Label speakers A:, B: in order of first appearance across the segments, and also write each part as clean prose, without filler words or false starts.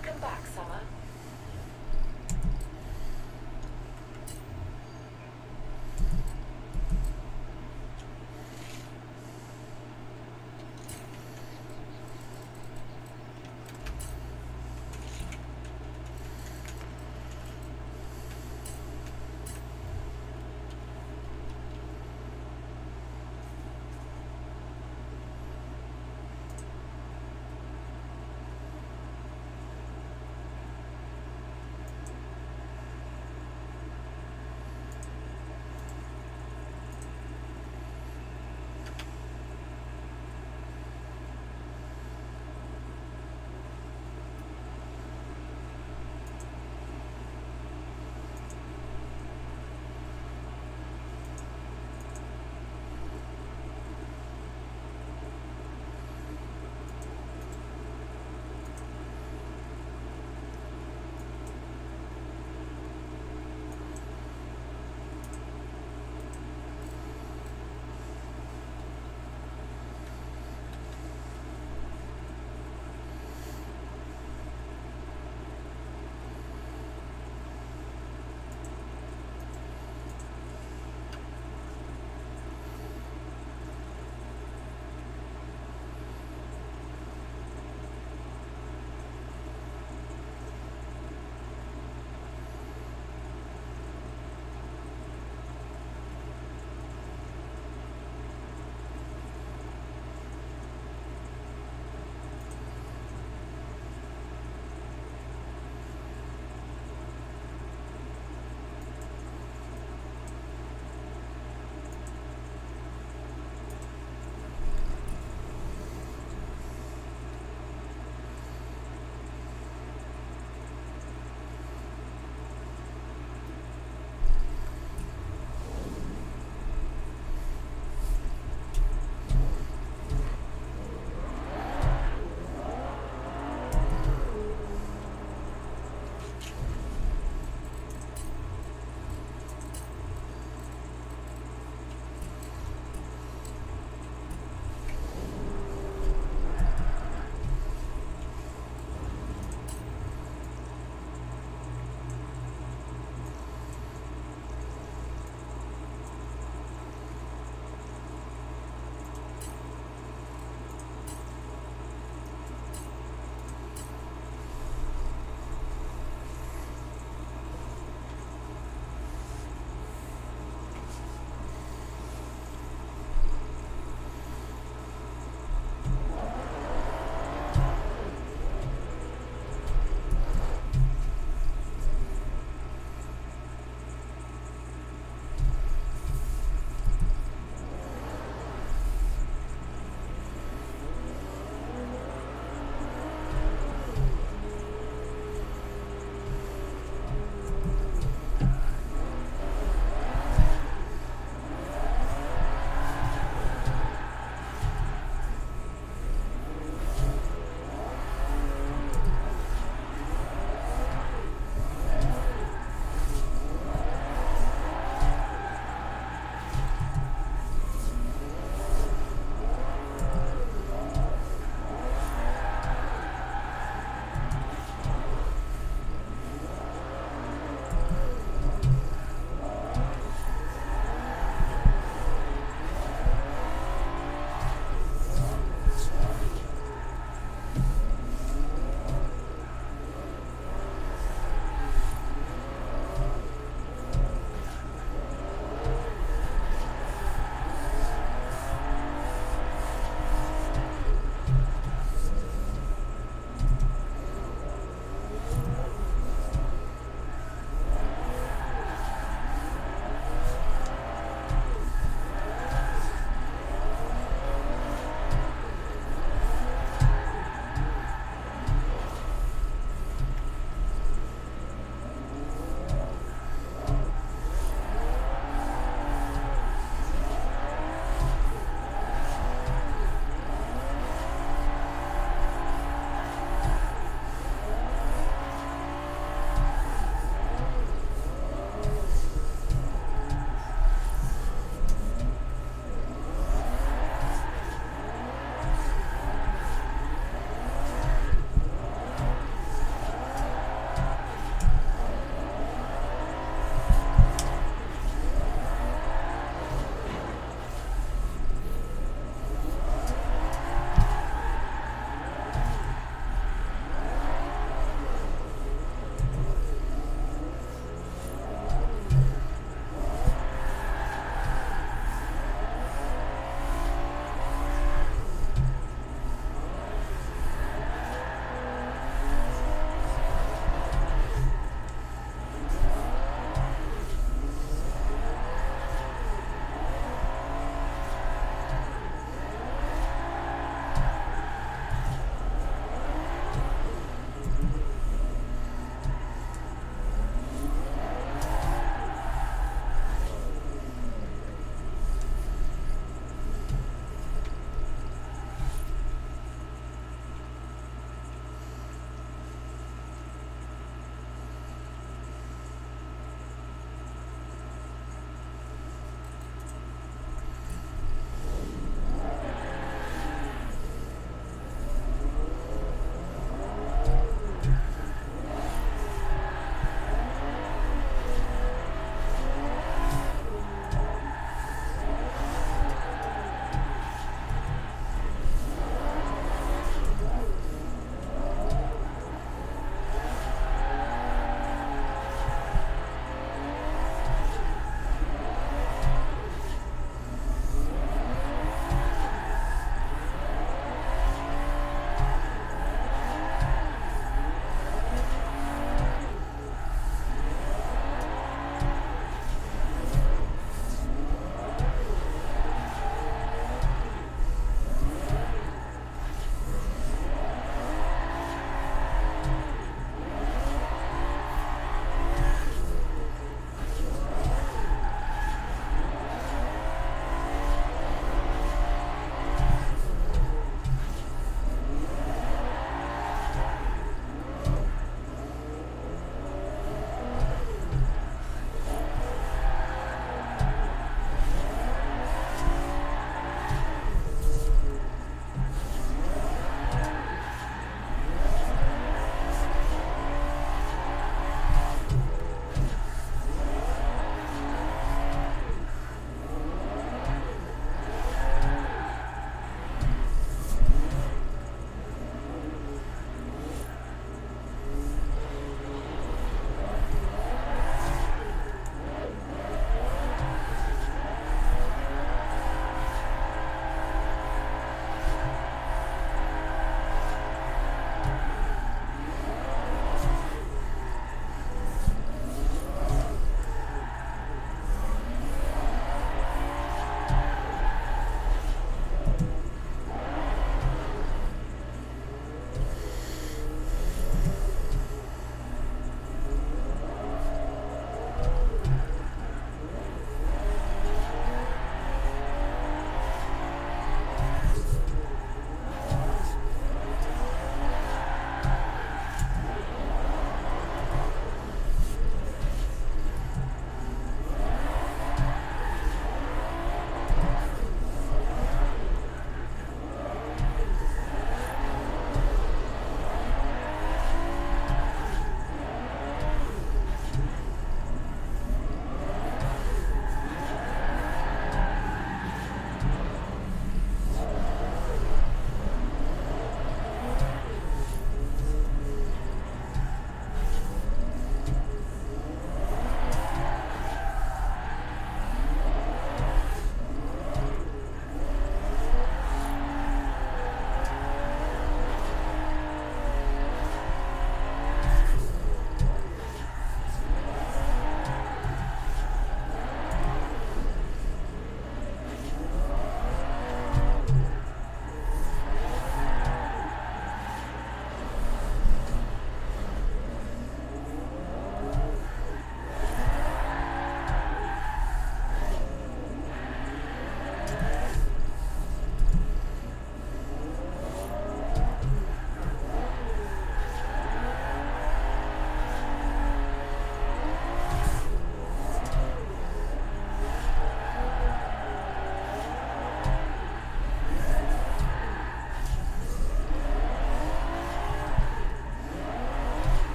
A: Welcome back, Summer.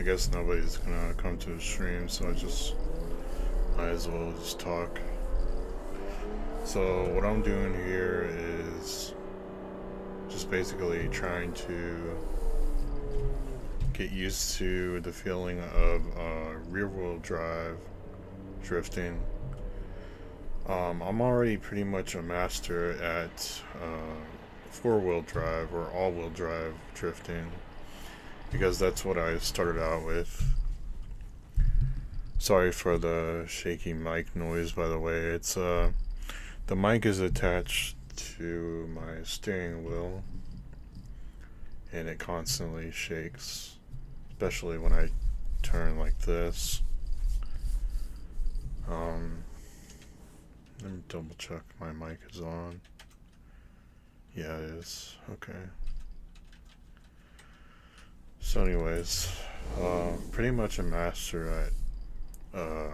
A: guess nobody's gonna come to the stream, so I just might as well just talk. So what I'm doing here is just basically trying to get used to the feeling of rear-wheel drive drifting. I'm already pretty much a master at four-wheel drive or all-wheel drive drifting, because that's what I started out with. Sorry for the shaky mic noise, by the way. It's the mic is attached to my steering wheel and it constantly shakes, especially when I turn like this. Let me double check my mic is on. Yeah, it is. Okay. So anyways, pretty much a master at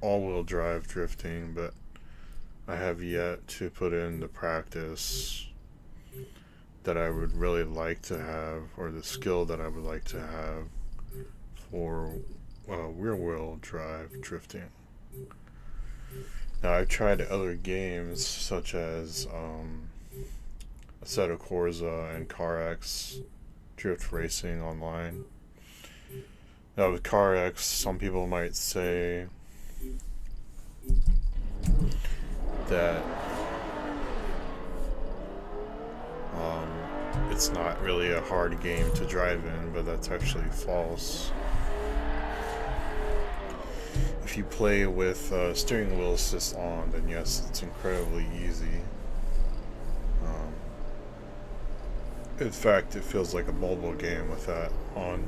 A: all-wheel drive drifting, but I have yet to put in the practice that I would really like to have, or the skill that I would like to have for rear-wheel drive drifting. Now, I've tried other games such as Assetto Corsa and CarX drift racing online. Now, with CarX, some people might say that it's not really a hard game to drive in, but that's actually false. If you play with steering wheel assist on, then yes, it's incredibly easy. In fact, it feels like a mobile game with that on,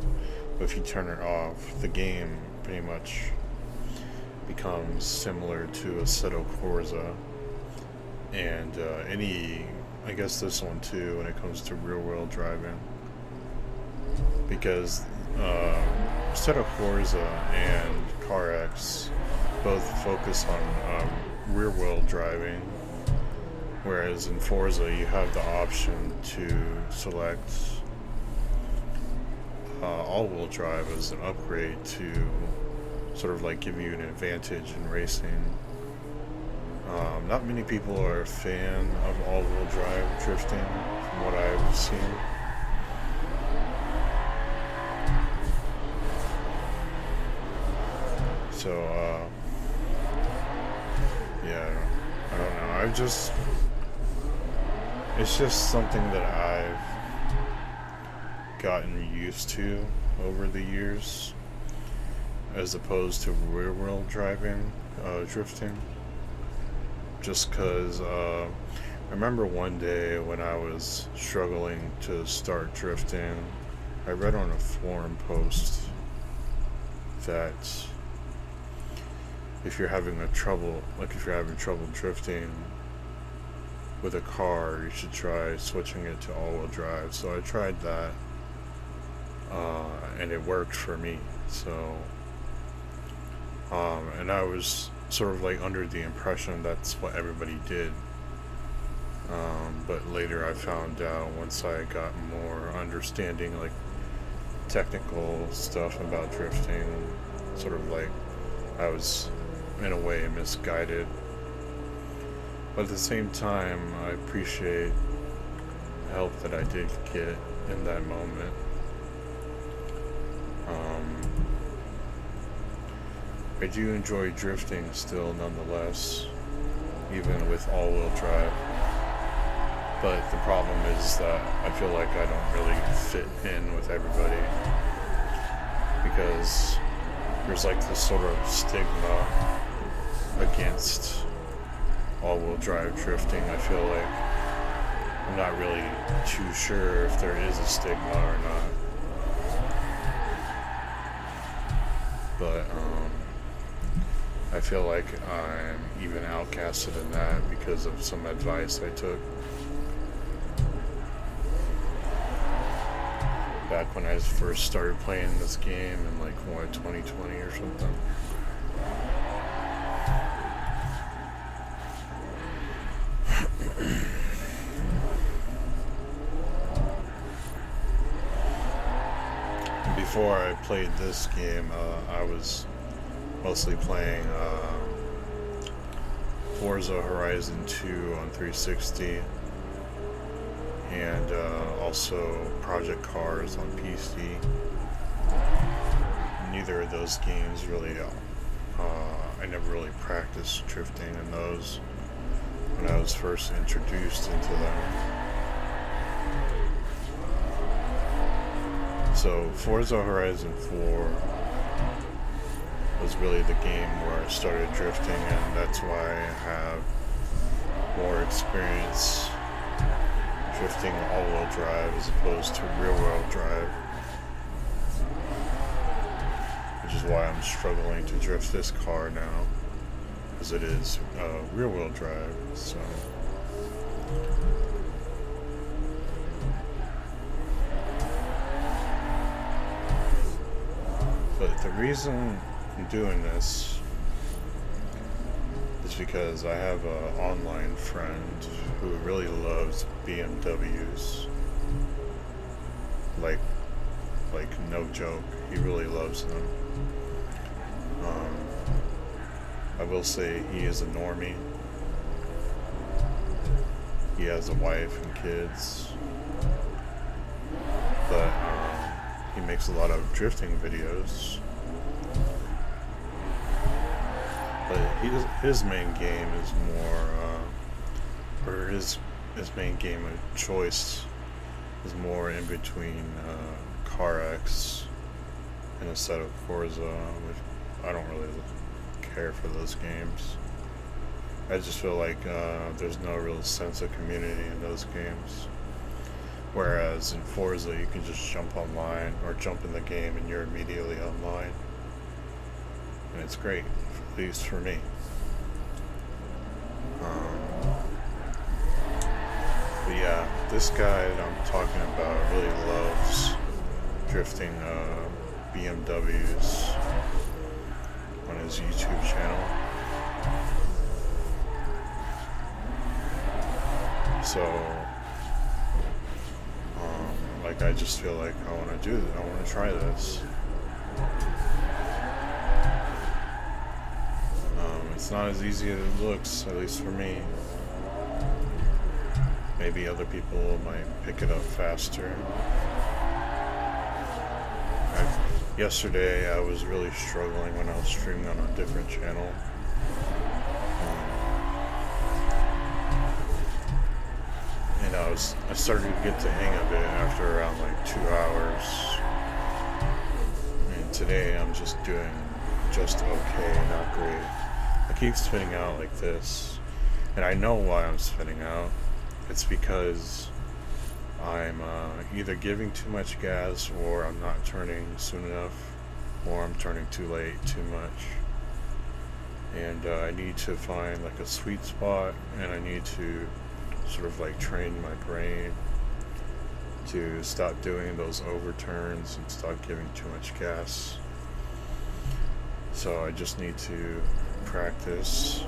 A: but if you turn it off, the game pretty much becomes similar to Assetto Corsa and I guess this one too when it comes to rear-wheel driving, because Assetto Corsa and CarX both focus on rear-wheel driving, whereas in Forza you have the option to select all-wheel drive as an upgrade to sort of like give you an advantage in racing. Not many people are a fan of all-wheel drive drifting from what I've seen. So, yeah, I don't know. It's just something that I've gotten used to over the years, as opposed to rear-wheel driving, drifting. Just because I remember one day when I was struggling to start drifting, I read on a forum post that if you're having trouble drifting with a car, you should try switching it to all-wheel drive. So I tried that, and it worked for me. So, and I was sort of like under the impression that's what everybody did. But later I found out, once I got more understanding, like technical stuff about drifting, sort of like I was in a way misguided. But at the same time, I appreciate the help that I did get in that moment. I do enjoy drifting still, nonetheless, even with all-wheel drive. But the problem is that I feel like I don't really fit in with everybody, because there's like this sort of stigma against all-wheel drive drifting. I feel like I'm not really too sure if there is a stigma or not. But I feel like I'm even outcasted in that because of some advice I took back when I first started playing this game in like 2020 or something. before I played this game, I was mostly playing Forza Horizon 2 on 360, and also Project Cars on PC. Neither of those games really, I never really practiced drifting in those when I was first introduced into them. So Forza Horizon 4 was really the game where I started drifting, and that's why I have more experience drifting all-wheel drive as opposed to rear-wheel drive, which is why I'm struggling to drift this car now, because it is rear-wheel drive. So but the reason I'm doing this is because I have an online friend who really loves BMWs. Like no joke, he really loves them. I will say he is a normie. He has a wife and kids, but he makes a lot of drifting videos. But his main game is more, or his main game of choice is more in between CarX and a set of Forza, which I don't really care for those games. I just feel like there's no real sense of community in those games. Whereas in Forza, you can just jump online or jump in the game and you're immediately online. And it's great, at least for me. But yeah, this guy that I'm talking about really loves drifting BMWs on his YouTube channel. So, I just feel like I want to do this. I want to try this. It's not as easy as it looks, at least for me. Maybe other people might pick it up faster. Yesterday I was really struggling when I was streaming on a different channel. And I started to get the hang of it after around 2 hours. And today I'm just doing just okay, not great. I keep spinning out like this, and I know why I'm spinning out. It's because I'm either giving too much gas, or I'm not turning soon enough, or I'm turning too late, too much. And I need to find a sweet spot, and I need to sort of train my brain to stop doing those overturns and stop giving too much gas. So I just need to practice.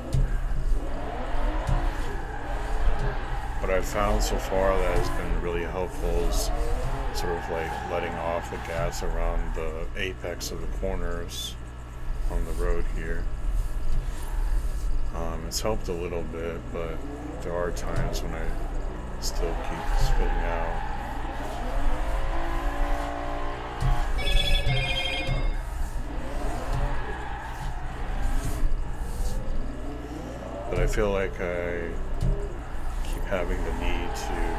A: What I've found so far that has been really helpful is sort of letting off the gas around the apex of the corners on the road here. It's helped a little bit, but there are times when I still keep spitting out. But I feel like I keep having the need to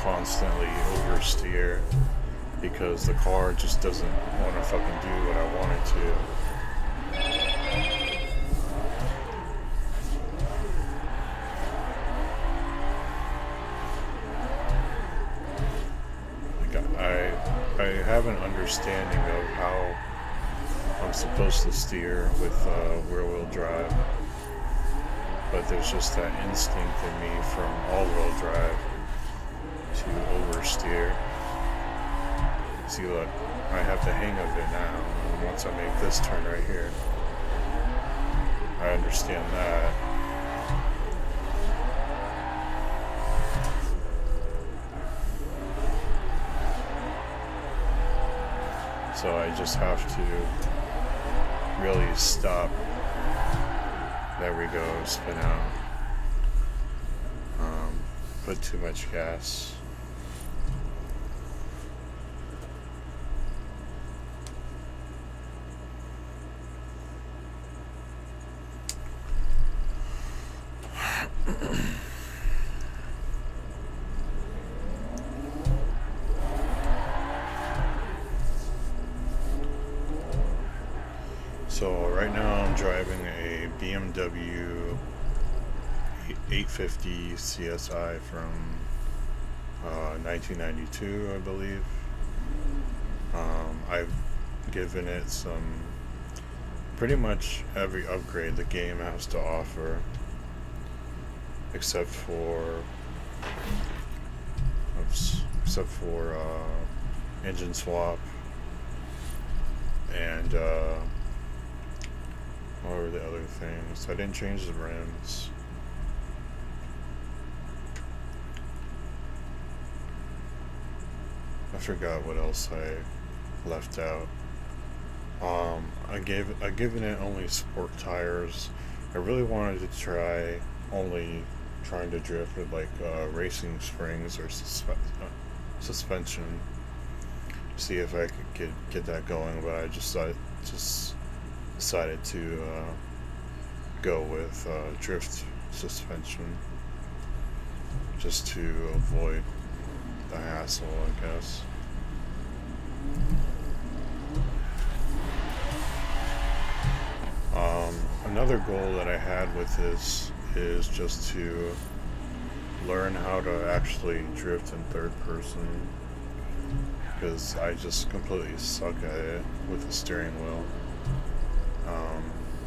A: constantly oversteer because the car just doesn't want to fucking do what I want it to. I have an understanding of how I'm supposed to steer with rear-wheel drive, but there's just that instinct in me from all-wheel drive to oversteer. See, look, I have the hang of it now, and once I make this turn right here, I understand that. So I just have to really stop. There we go, spin out. Put too much gas. So right now I'm driving a BMW 850 CSI from 1992, I believe. I've given it pretty much every upgrade the game has to offer, except for engine swap and what were the other things? I didn't change the rims. I forgot what else I left out. I've given it only sport tires. I really wanted to try trying to drift with like racing springs or suspension. See if I could get that going, but I just decided to go with drift suspension just to avoid the hassle, I guess. Another goal that I had with this is just to learn how to actually drift in third person, because I just completely suck at it with the steering wheel.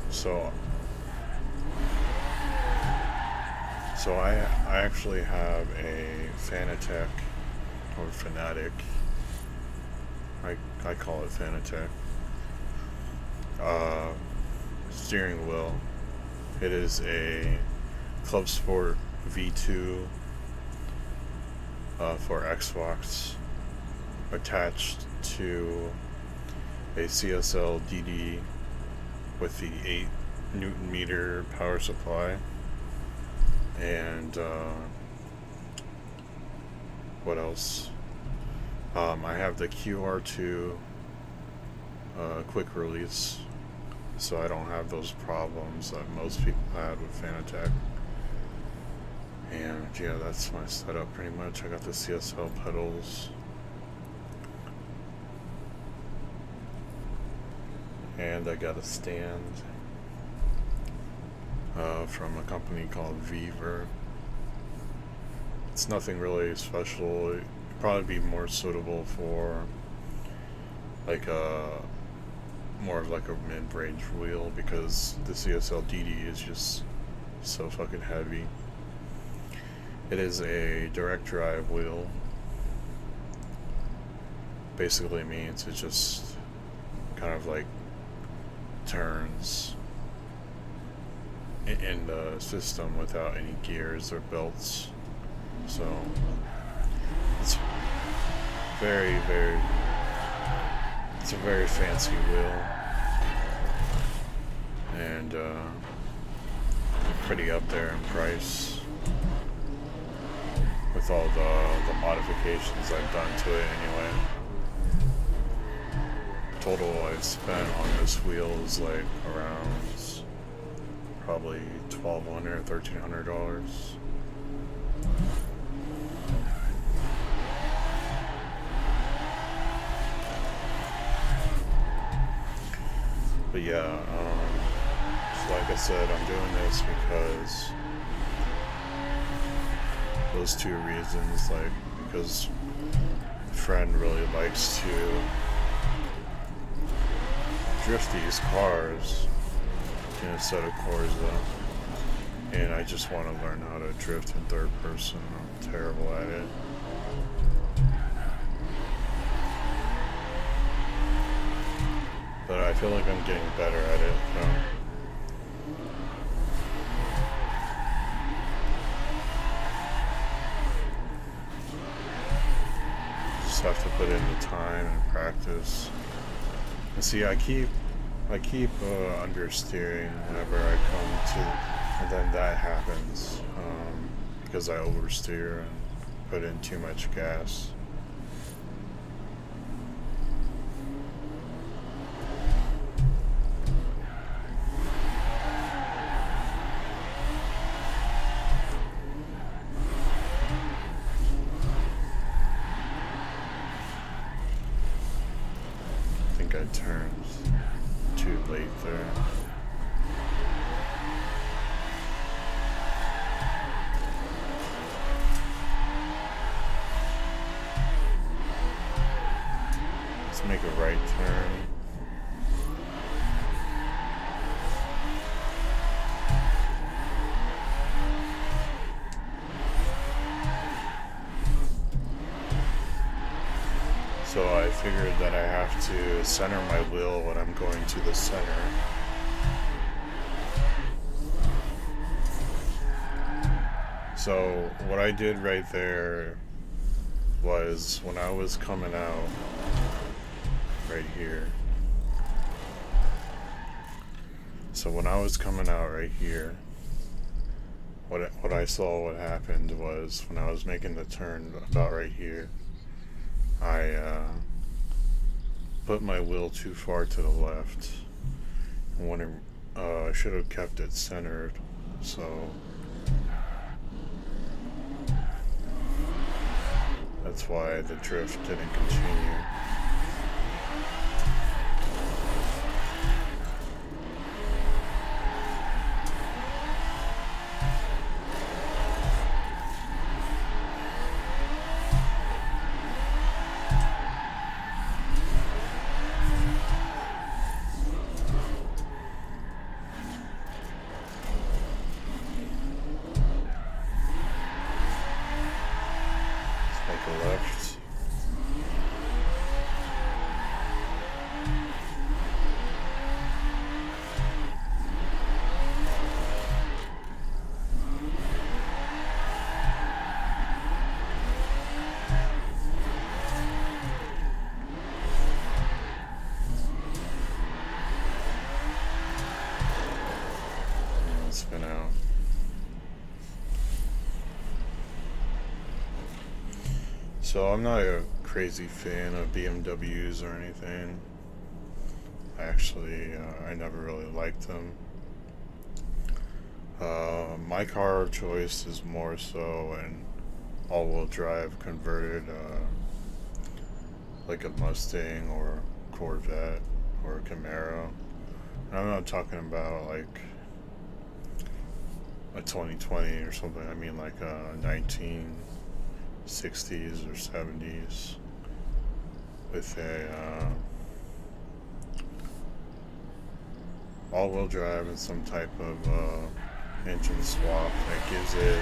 A: So I actually have a Fanatec or Fanatic. I call it Fanatec. Steering wheel. It is a Club Sport V2 for Xbox attached to a CSL DD with the 8 Newton meter power supply, and what else? I have the QR2 quick release, so I don't have those problems that most people had with Fanatec. And yeah, that's my setup pretty much. I got the CSL pedals, and I got a stand from a company called Viver. It's nothing really special. It'd probably be more suitable for like more of like a mid-range wheel, because the CSL DD is just so fucking heavy. It is a direct drive wheel. Basically means it just kind of like turns in the system without any gears or belts. So it's it's a very fancy wheel, and pretty up there in price with all the modifications I've done to it anyway. Total I've spent on this wheel is like around probably $1,200, $1,300. But yeah, so like I said, I'm doing this because those two reasons, like because a friend really likes to drift these cars in a set of Corsa, and I just want to learn how to drift in third person. I'm terrible at it. But I feel like I'm getting better at it, you know? Just have to put in the time and practice. See, I keep understeering whenever I come to, and then that happens because I oversteer and put in too much gas. I think I turned too late there. Let's make a right turn. So I figured that I have to center my wheel when I'm going to the center. So what I did right there was when I was coming out right here. So when I was coming out right here, what I saw what happened was when I was making the turn about right here, I put my wheel too far to the left. When I should have kept it centered. So that's why the drift didn't continue. Make a left. And spin out. So I'm not a crazy fan of BMWs or anything. Actually, I never really liked them. My car of choice is more so an all-wheel drive converted, like a Mustang or Corvette or a Camaro. And I'm not talking about like a 2020 or something. I mean like a 1960s or 70s with a all-wheel drive and some type of engine swap that gives it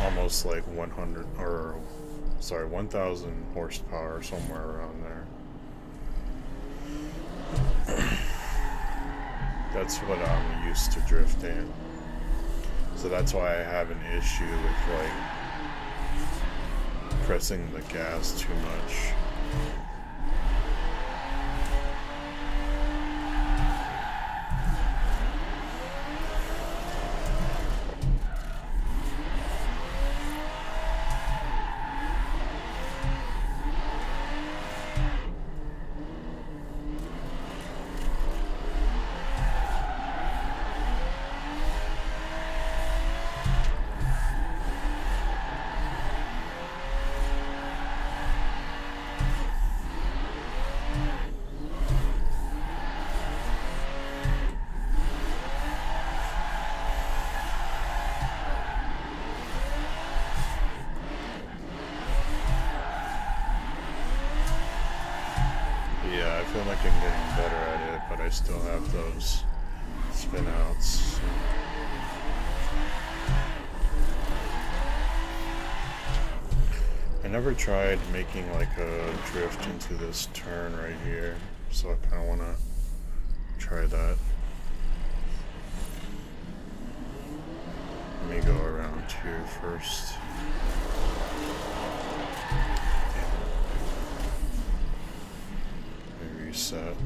A: almost like 1,000 horsepower, somewhere around there. That's what I'm used to drifting. So that's why I have an issue with like pressing the gas too much. Yeah, I feel like I'm getting better at it, but I still have those spin outs. I never tried making like a drift into this turn right here, so I kind of want to try that. Let me go around here first. reset.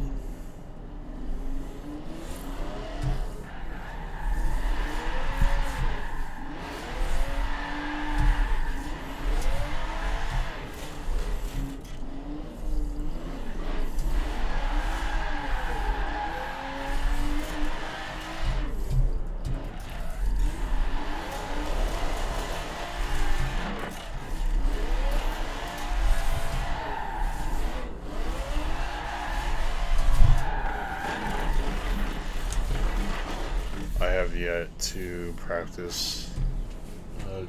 A: I have yet to practice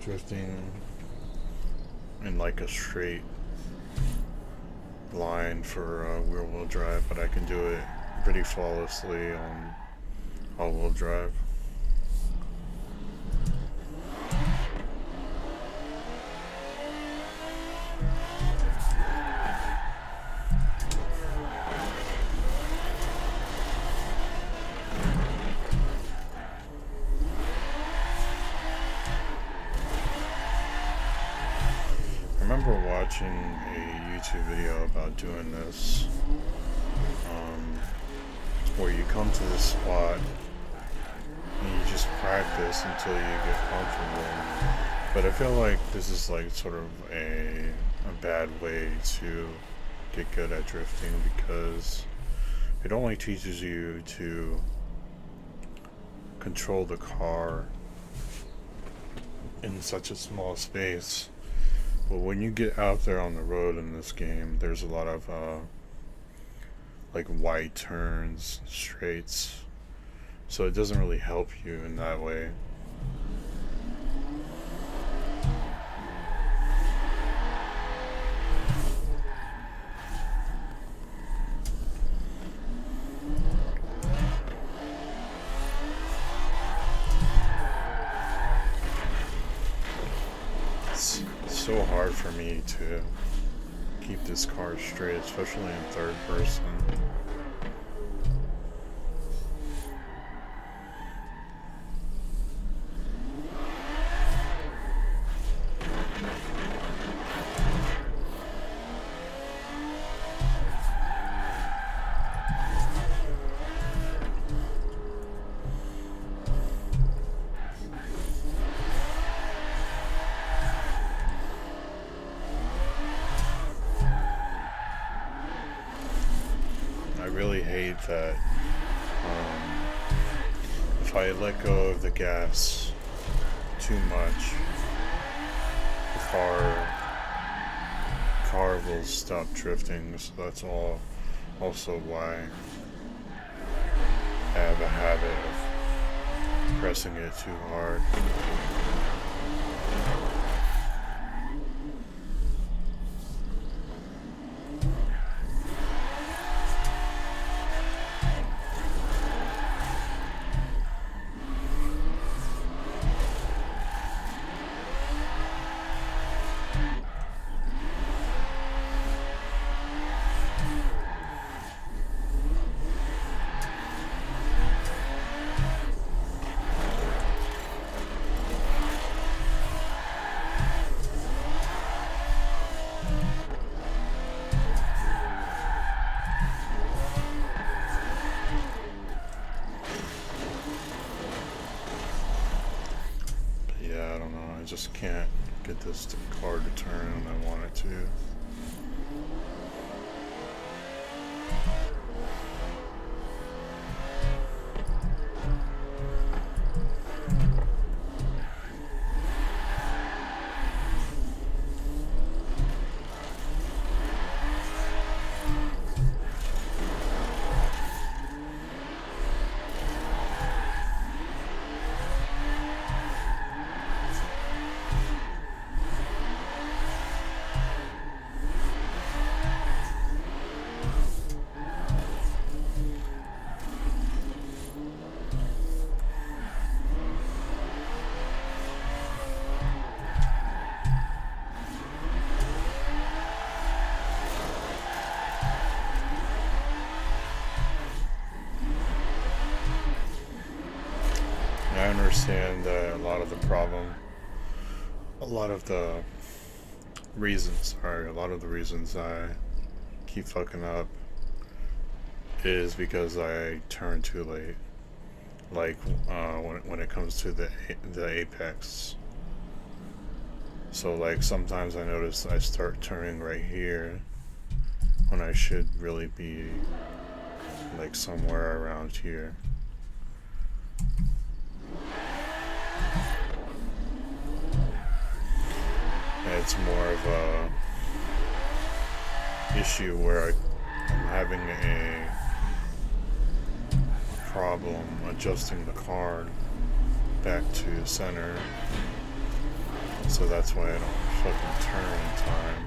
A: drifting in like a straight line for rear-wheel drive, but I can do it pretty flawlessly on all-wheel drive. I remember watching a YouTube video about doing this, where you come to this spot and you just practice until you get comfortable. But I feel like this is like sort of a bad way to get good at drifting, because it only teaches you to control the car in such a small space. But when you get out there on the road in this game, there's a lot of like wide turns, straights, so it doesn't really help you in that way. It's so hard for me to keep this car straight, especially in third person. I really hate that if I let go of the gas too much, the car will stop drifting. So that's also why I have a habit of pressing it too hard. I don't know, I just can't get this car to turn when I want it to. I understand that a lot of the reasons I keep fucking up is because I turn too late. Like when it comes to the apex. So like sometimes I notice I start turning right here when I should really be like somewhere around here. And it's more of a issue where I'm having a problem adjusting the car back to center. So that's why I don't fucking turn in time.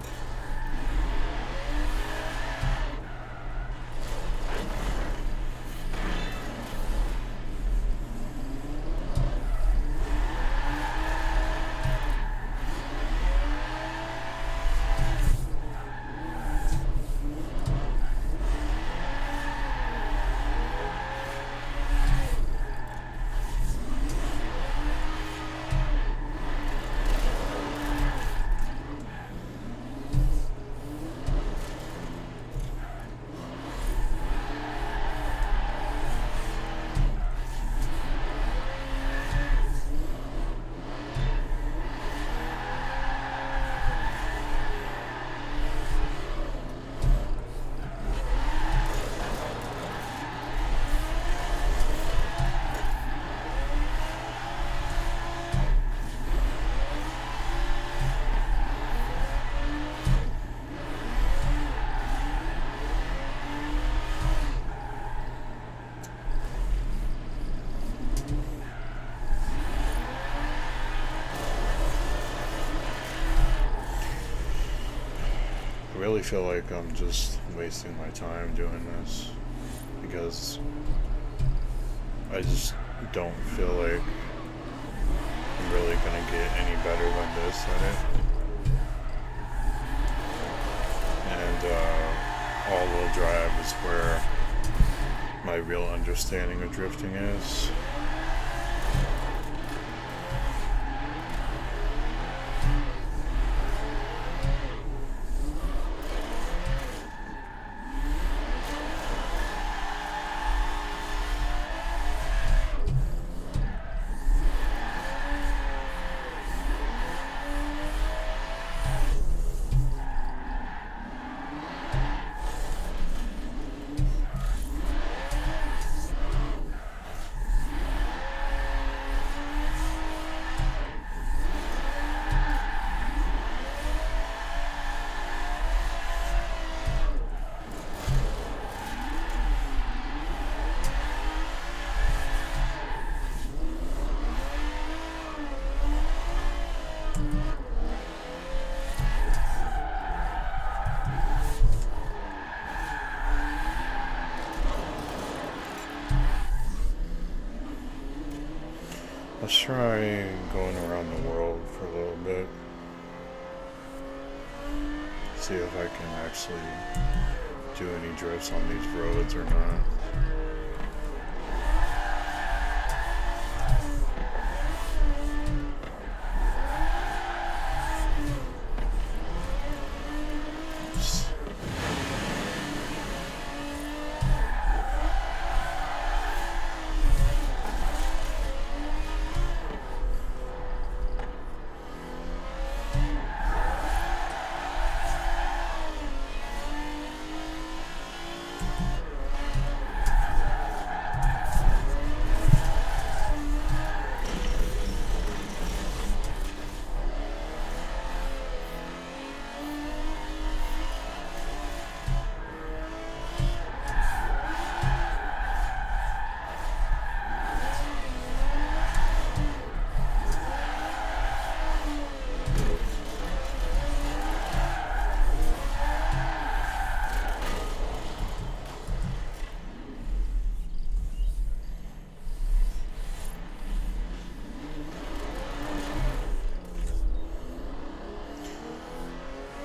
A: I really feel like I'm just wasting my time doing this because I just don't feel like I'm really gonna get any better than this at it. And all-wheel drive is where my real understanding of drifting is. Let's try going around the world for a little bit. See if I can actually do any drifts on these roads or not.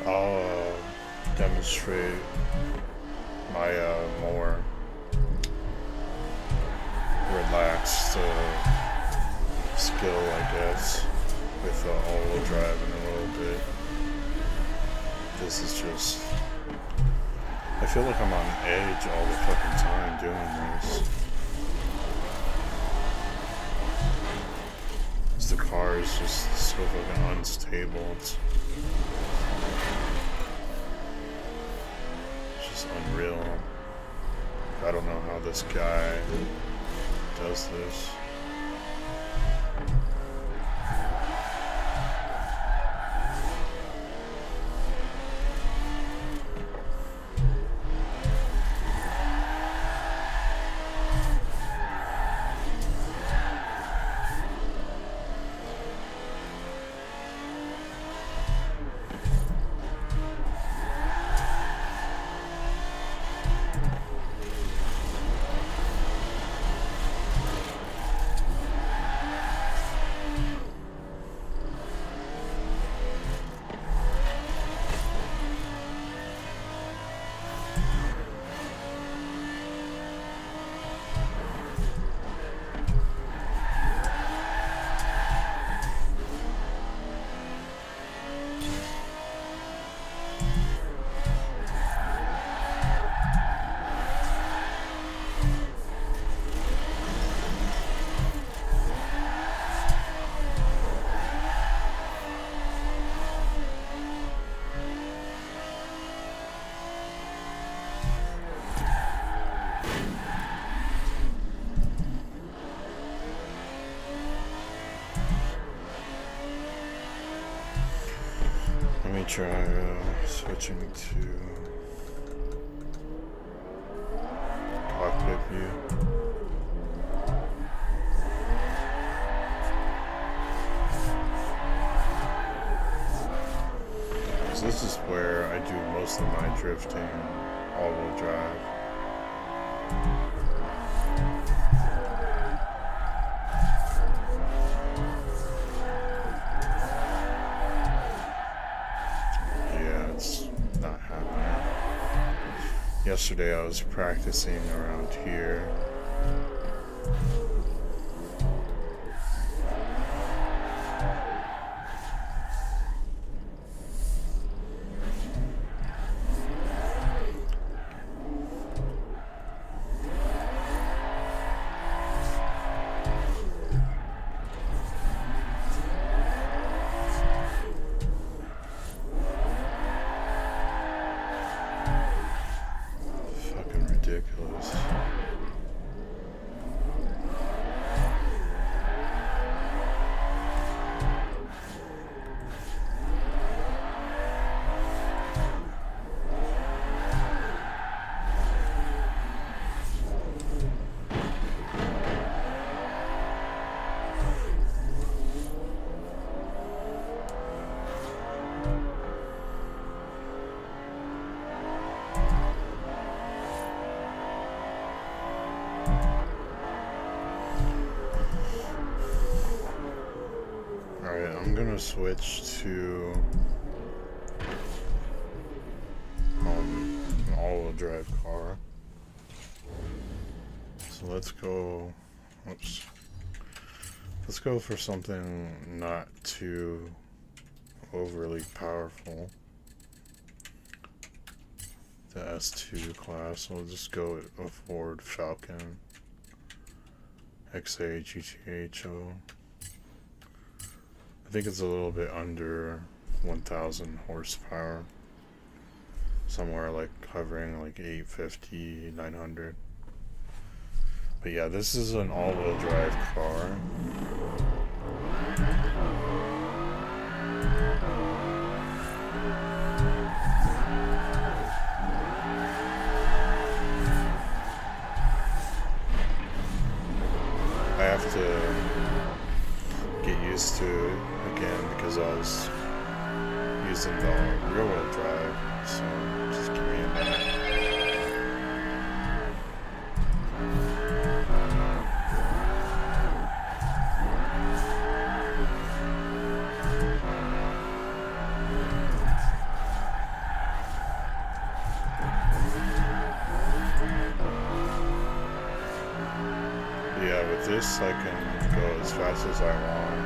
A: I'll demonstrate my more relaxed skill, I guess, with all-wheel drive in a little bit. This is just I feel like I'm on edge all the fucking time doing this. The car is just so fucking unstable. It's just unreal. I don't know how this guy does this. Let me try switching to cockpit view. So this is where I do most of my drifting, all-wheel drive. Yesterday I was practicing around here. Ridiculous. I'm gonna switch to an all-wheel drive car. So let's go. Oops. Let's go for something not too overly powerful. The S2 class. We'll just go with a Ford Falcon XA GTHO. I think it's a little bit under 1,000 horsepower. Somewhere like hovering like 850, 900. But yeah, this is an all-wheel drive car. I have to get used to it again because I was using the rear-wheel drive, so just give me a minute. Yeah, with this I can go as fast as I want.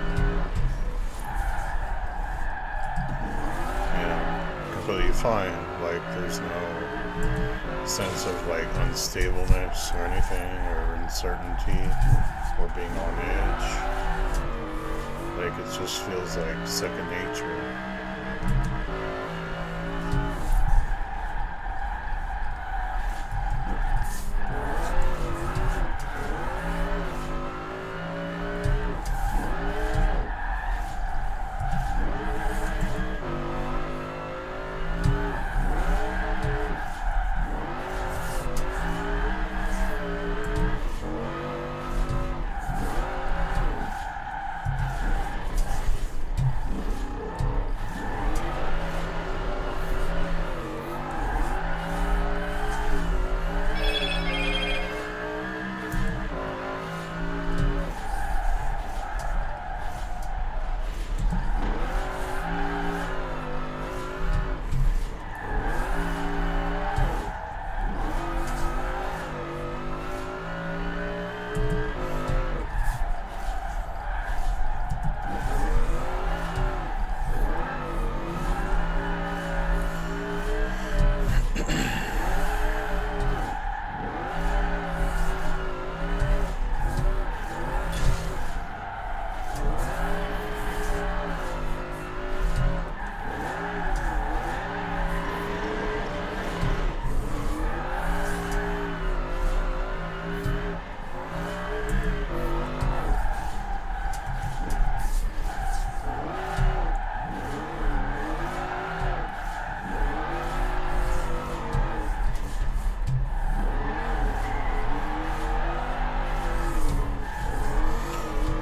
A: And completely fine. Like, there's no sense of like unstableness or anything, or uncertainty, or being on edge. Like, it just feels like second nature.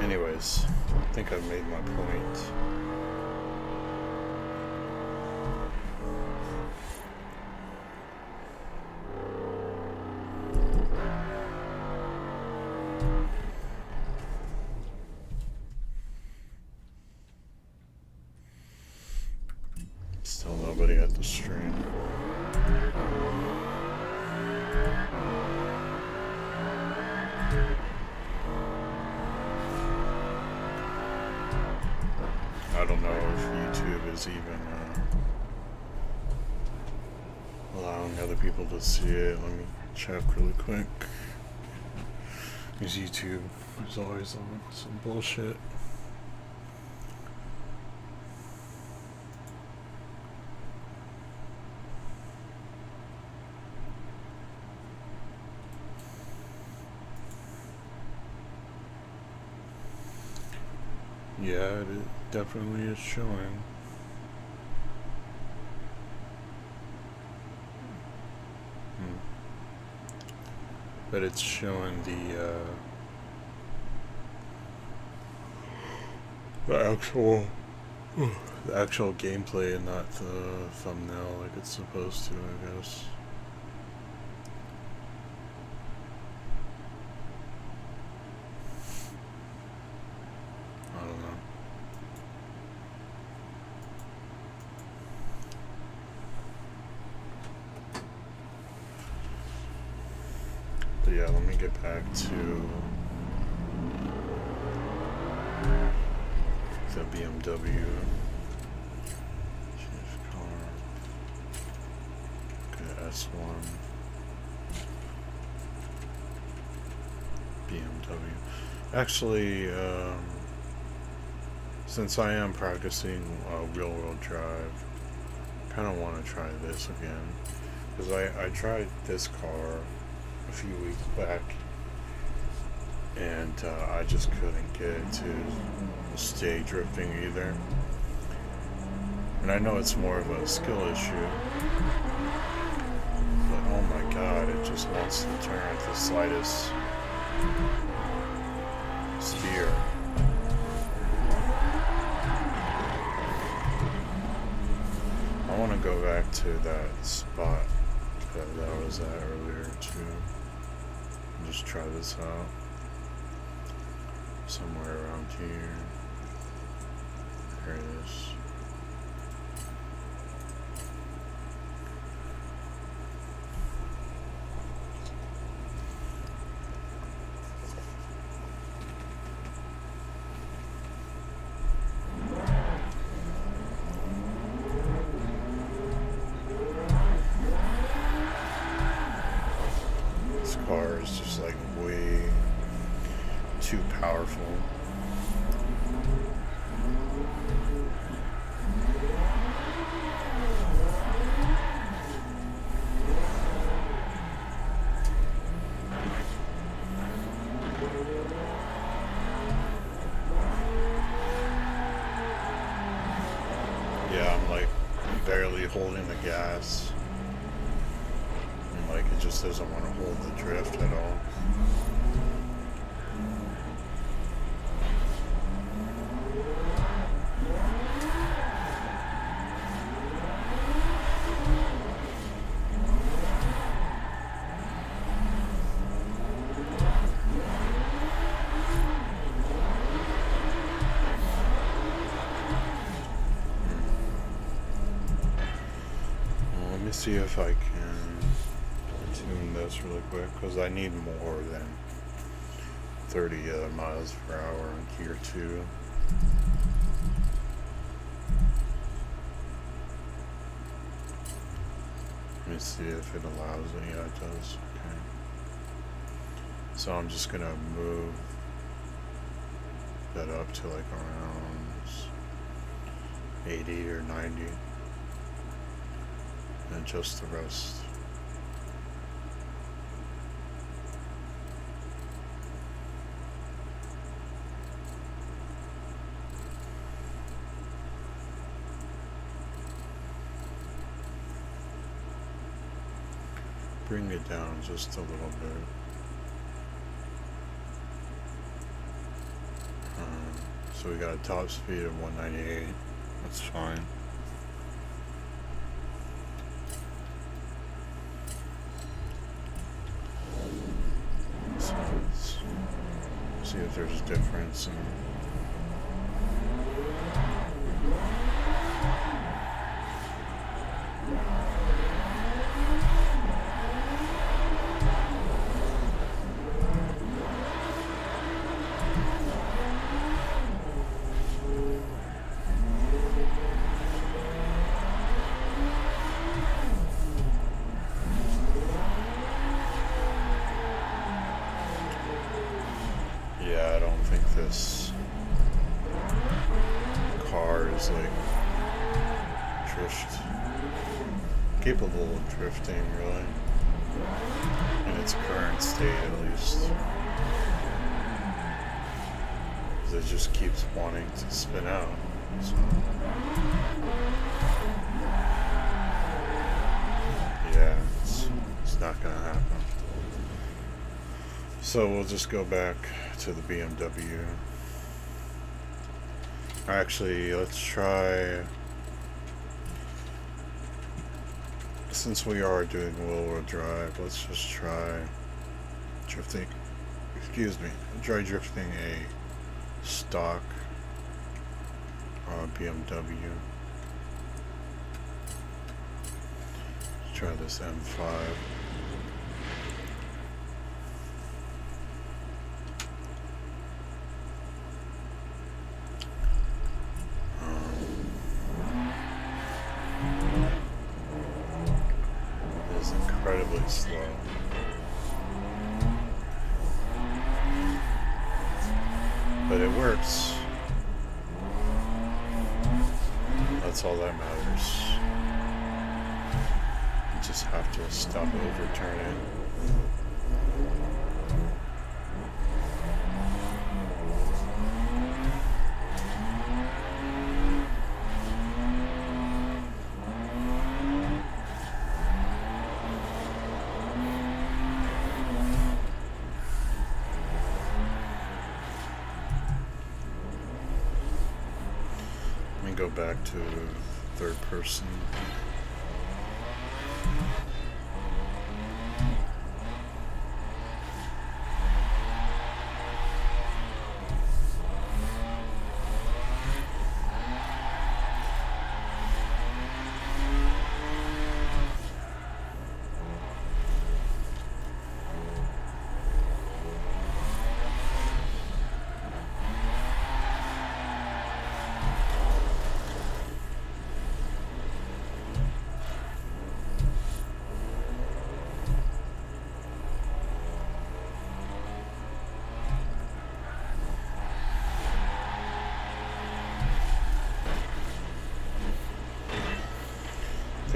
A: Anyways, I think I've made my point. Still nobody at the stream. I don't know if YouTube is even allowing other people to see it. Let me check really quick. Because YouTube is always on some bullshit. Yeah, it definitely is showing. But it's showing the actual gameplay and not the thumbnail like it's supposed to, I guess. But yeah, let me get back to the BMW. Change car. Okay, S1. BMW. Actually, since I am practicing real-world drive, I kind of want to try this again. Because I tried this car a few weeks back, and I just couldn't get it to stay drifting either. And I know it's more of a skill issue, but oh my god, it just wants to turn at the slightest steer. I want to go back to that spot that I was at earlier too. Just try this out somewhere around here. Here it is. is just like way too powerful. Yeah, I'm like barely holding the gas. And like it just doesn't want to hold the drift at all. Let me see if I can tune this really quick because I need more than 30 miles per hour in Gear 2. Let me see if it allows it. Yeah, it does. Okay. So I'm just gonna move that up to like around 80 or 90 and adjust the rest. Bring it down just a little bit. So we got a top speed of 198. That's fine. So let's see if there's a difference. Yeah, I don't think this car is like capable of drifting really, in its current state at least. Because it just keeps wanting to spin out. So, yeah, it's not gonna happen. So we'll just go back to the BMW. Actually, let's try, since we are doing wheel-wheel drive, let's just try drifting, try drifting a stock BMW. Let's try this M5. Incredibly slow. But it works. That's all that matters. You just have to stop overturning. Go back to third person.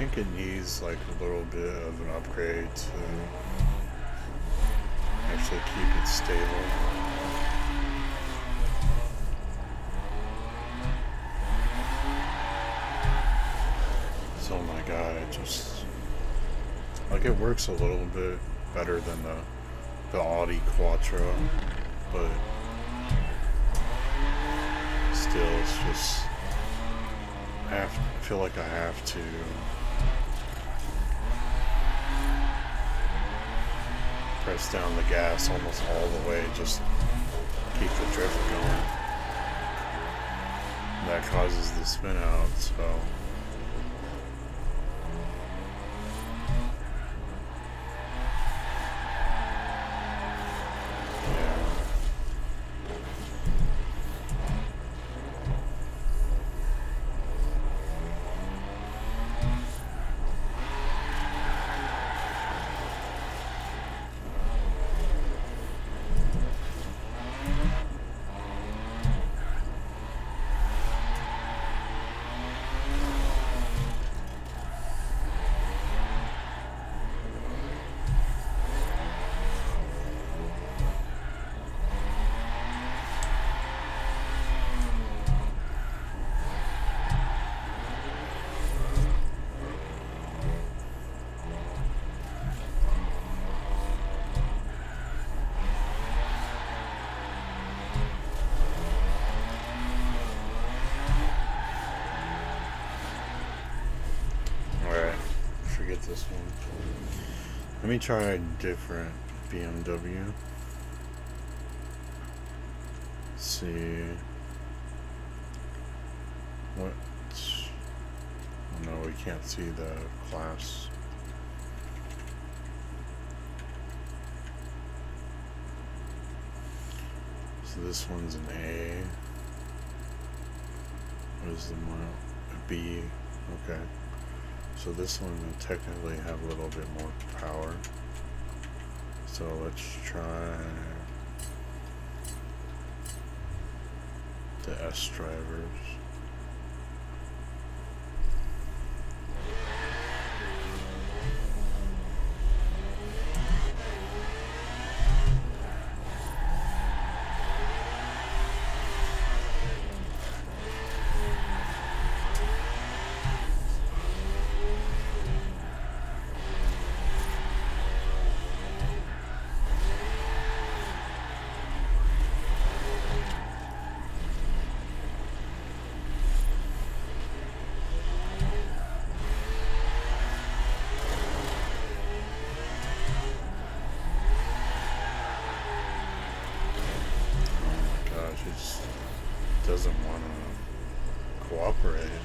A: think it needs like a little bit of an upgrade to actually keep it stable. So, oh my god, it just, like, it works a little bit better than the Audi Quattro, but still, it's just, I feel like I have to press down the gas almost all the way, just keep the drift going. That causes the spin out, so this one. Let me try a different BMW. Let's see what. No, we can't see the class. So this one's an A. What is the model? A B. Okay. So this one will technically have a little bit more power. So let's try the S drivers. Doesn't want to cooperate.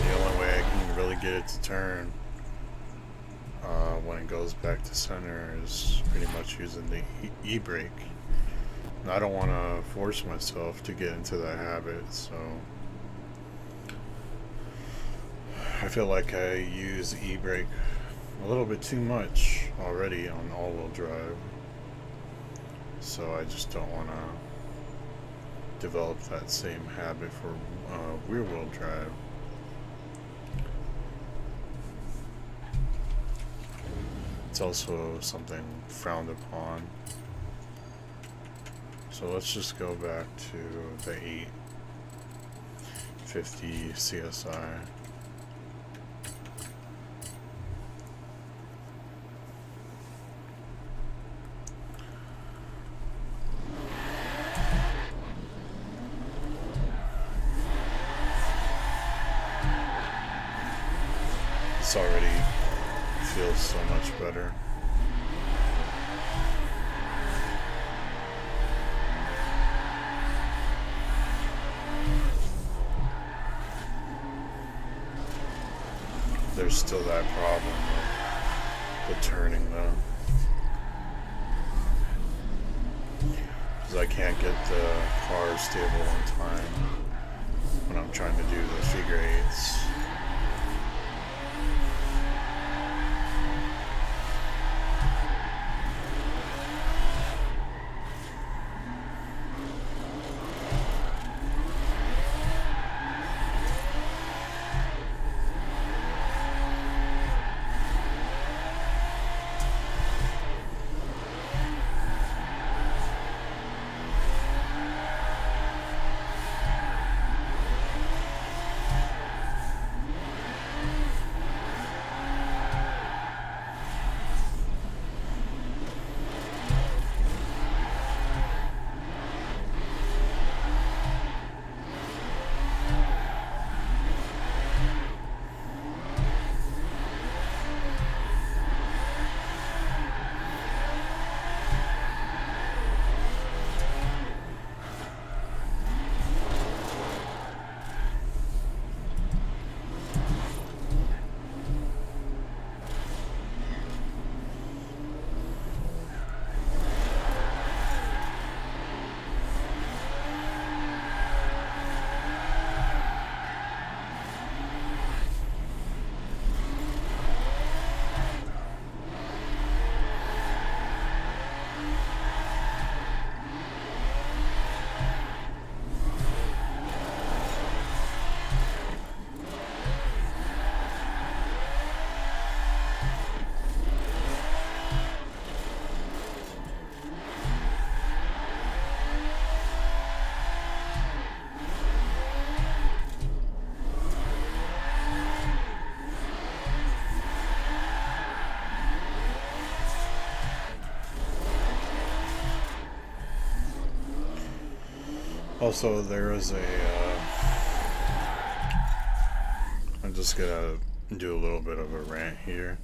A: The only way I can really get it to turn when it goes back to center is pretty much using the e-brake. And I don't want to force myself to get into that habit, so I feel like I use e-brake a little bit too much already on all-wheel drive, so I just don't want to develop that same habit for rear-wheel drive. It's also something frowned upon. So let's just go back to the 850 CSI. This already feels so much better. There's still that problem with the turning though, because I can't get the car stable on time when I'm trying to do the figure eights. Also, there is I'm just gonna do a little bit of a rant here.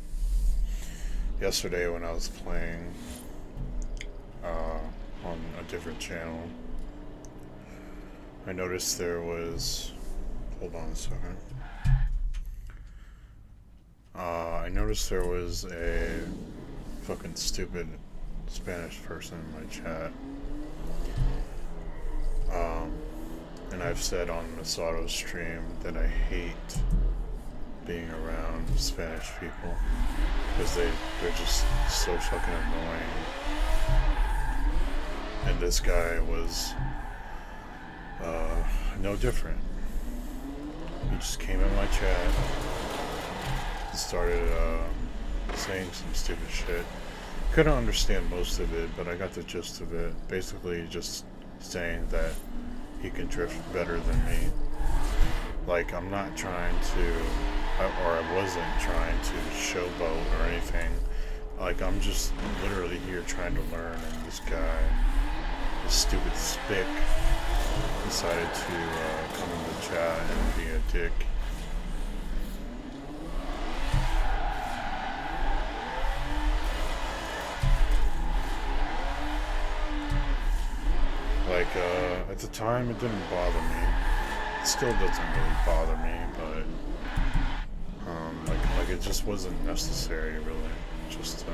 A: Yesterday when I was playing on a different channel, I noticed there was, hold on a second. I noticed there was a fucking stupid Spanish person in my chat. And I've said on Masato's stream that I hate being around Spanish people because they're just so fucking annoying. And this guy was no different. He just came in my chat and started saying some stupid shit. Couldn't understand most of it, but I got the gist of it. Basically just saying that he can drift better than me. Like, I'm not trying to, or I wasn't trying to showboat or anything. Like, I'm just literally here trying to learn, and this guy, this stupid spick, decided to come in the chat and be a dick. Like, at the time it didn't bother me. It still doesn't really bother me, but like it just wasn't necessary, really. Just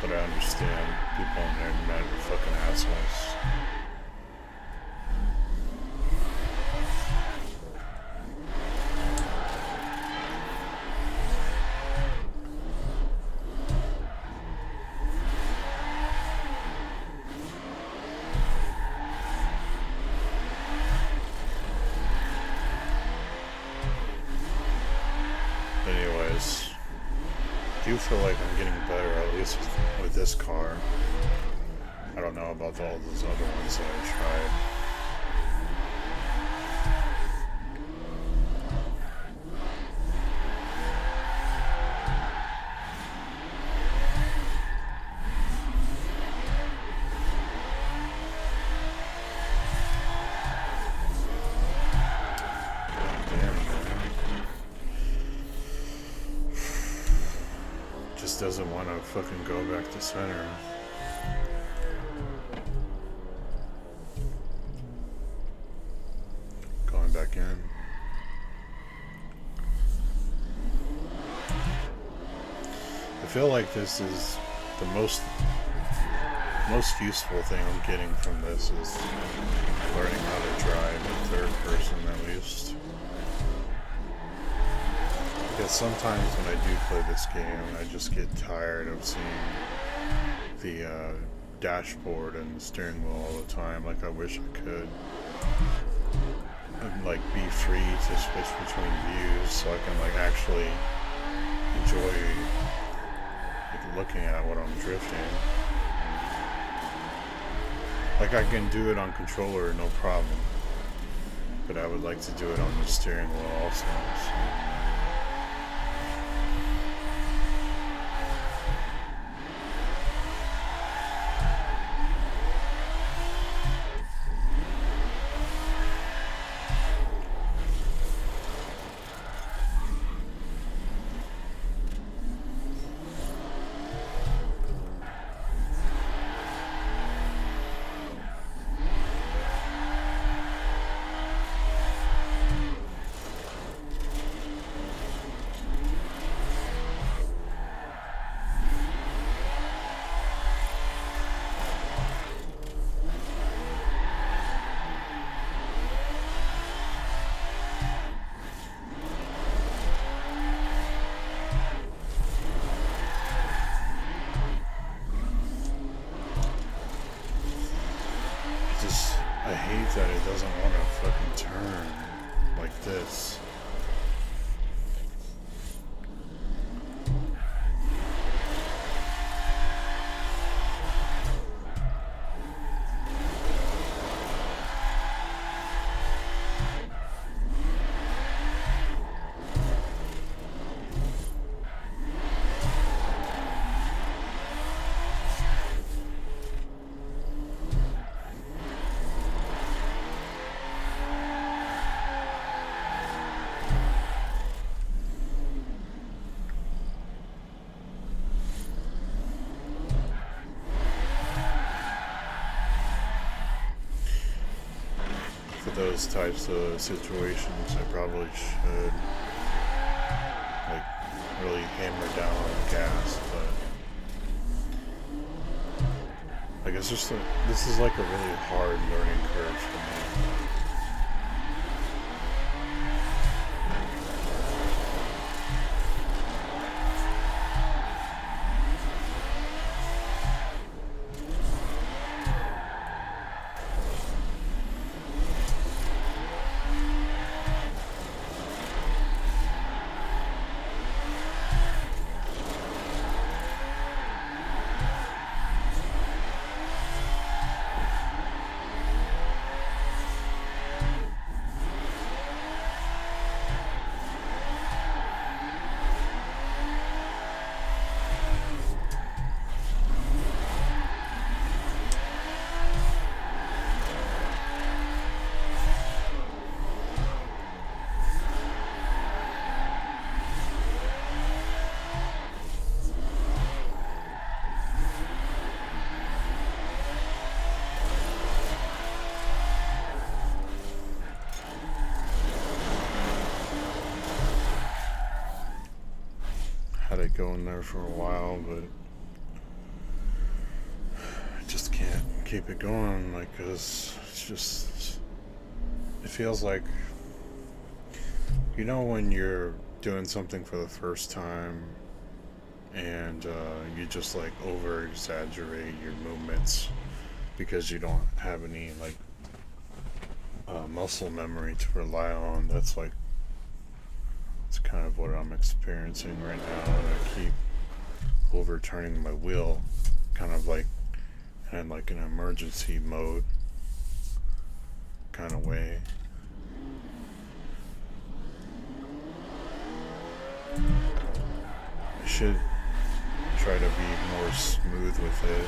A: but I understand people on the internet are fucking assholes. Anyways, I do feel like I'm getting better, at least with this car. I don't know about all those other ones that I tried. Doesn't want to fucking go back to center. Going back in. I feel like this is the most most useful thing I'm getting from this is learning how to drive in third person at least. Because sometimes when I do play this game, I just get tired of seeing the dashboard and the steering wheel all the time. Like, I wish I could like be free to switch between views so I can like actually enjoy like, looking at what I'm drifting. Like, I can do it on controller, no problem, but I would like to do it on the steering wheel also. So. I hate that it doesn't want to fucking turn like this. Those types of situations, I probably should like really hammer down on the gas, but I guess this is like a really hard learning curve for me. Had it going there for a while, but I just can't keep it going, like, cause it feels like, you know, when you're doing something for the first time and you just like over exaggerate your movements because you don't have any like muscle memory to rely on. That's kind of what I'm experiencing right now, and I keep overturning my wheel, kind of like in like an emergency mode kind of way. I should try to be more smooth with it.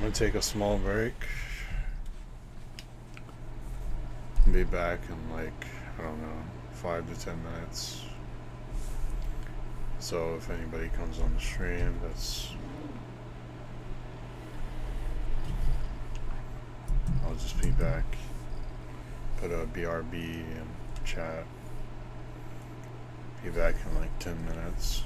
A: gonna take a small break. Be back in like, I don't know, 5 to 10 minutes. So if anybody comes on the stream, I'll just be back. Put a BRB in chat. Be back in like 10 minutes.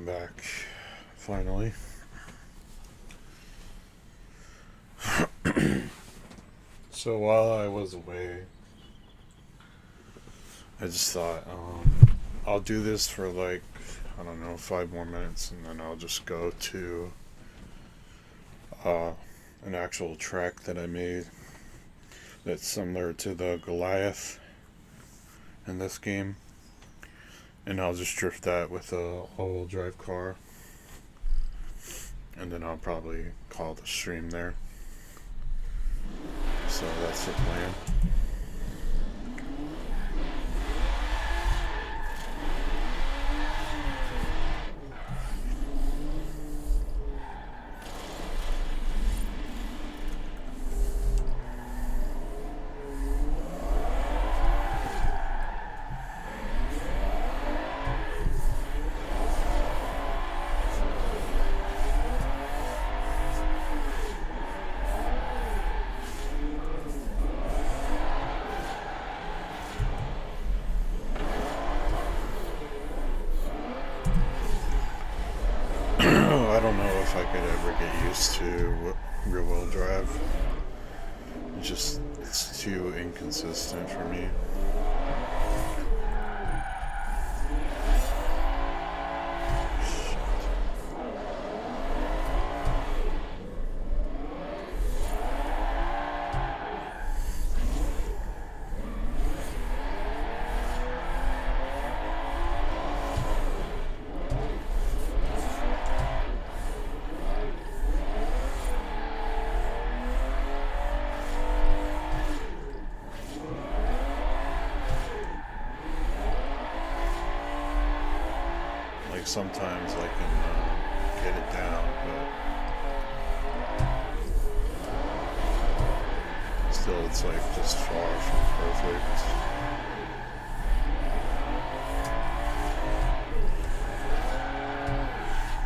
A: I'm back, finally. So while I was away, I just thought, I'll do this for like, I don't know, 5 more minutes, and then I'll just go to an actual track that I made that's similar to the Goliath in this game. And I'll just drift that with a all-wheel drive car. And then I'll probably call the stream there. So that's the plan. I don't know if I could ever get used to rear-wheel drive. It's too inconsistent for me. Sometimes I can get it down, but still it's like just far from perfect.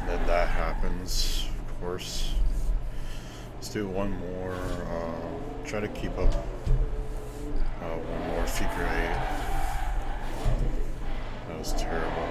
A: And then that happens, of course. Let's do one more, try to keep up one more figure 8. That was terrible.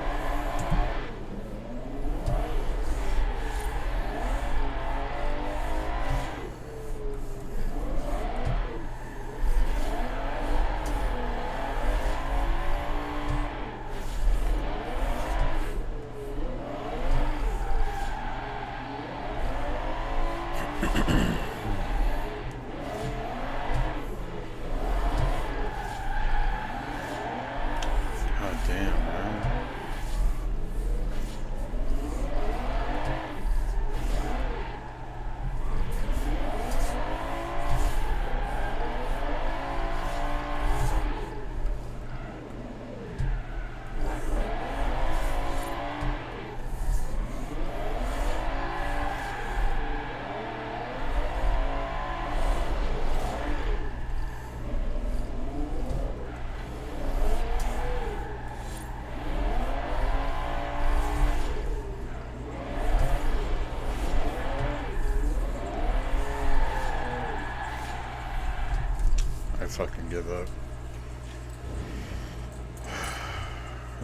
A: Fucking give up.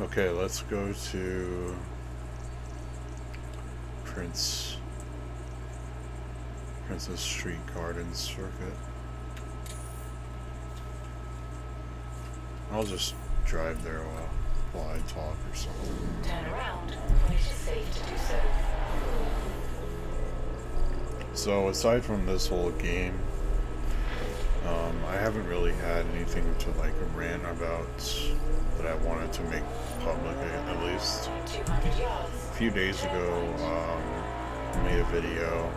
A: Okay, let's go to Princess Street Gardens circuit. I'll just drive there while I talk or something.
B: Turn around when it is safe to do so.
A: So aside from this whole game, I haven't really had anything to like rant about that I wanted to make public, at least.
B: 200 yards.
A: A few days ago, I made a video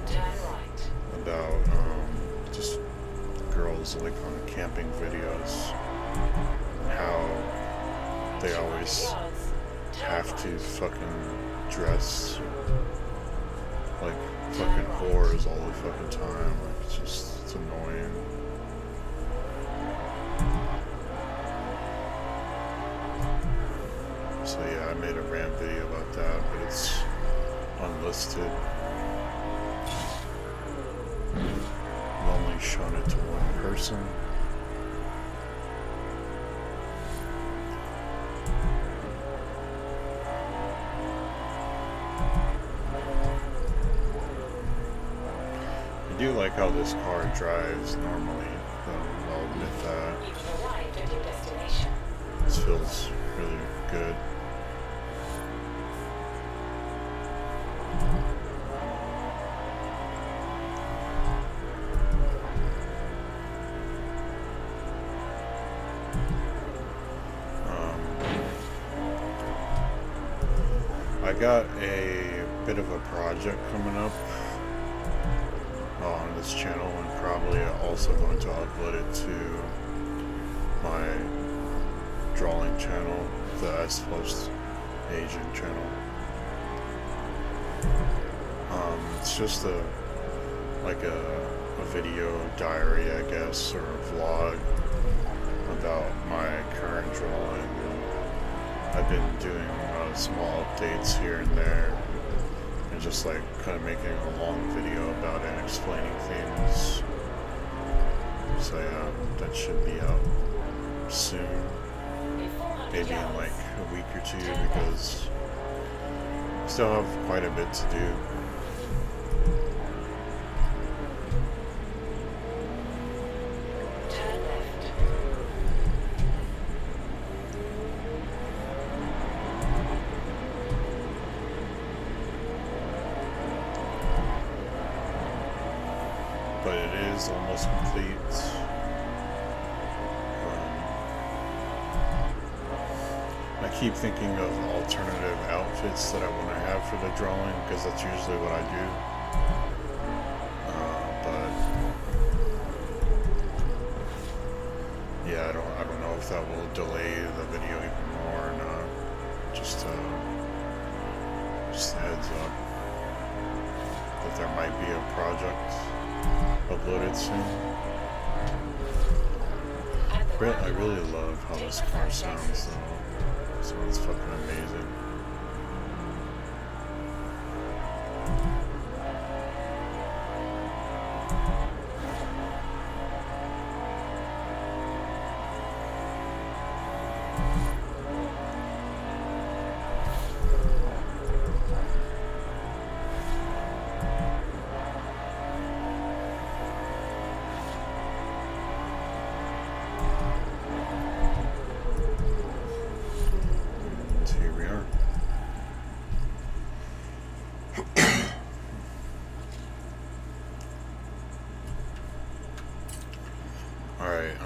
B: Turn right.
A: about just girls like on camping videos, how they always have to fucking dress like fucking whores all the fucking time. Like it's annoying. So yeah, I made a rant video about that, but it's unlisted. I've only shown it to one person. do like how this car drives normally, though, I'll admit that.
B: You've arrived at your destination.
A: This feels really good. I got a bit of a project coming up on this channel, and probably also going to upload it to my drawing channel, the S Post Asian channel. It's just a video diary, I guess, or a vlog about my current drawing. I've been doing small updates here and there, and just like kind of making a long video about it and explaining things. So yeah, that should be out soon, maybe in like a week or two, because I still have quite a bit to do. But it is almost complete. I keep thinking of alternative outfits that I want to have for the drawing, because that's usually what I do. But yeah, I don't know if that will delay the video even more or not. Just a heads up that there might be a project uploaded soon. I really love how this car sounds though. It sounds fucking amazing. Here we are. Alright,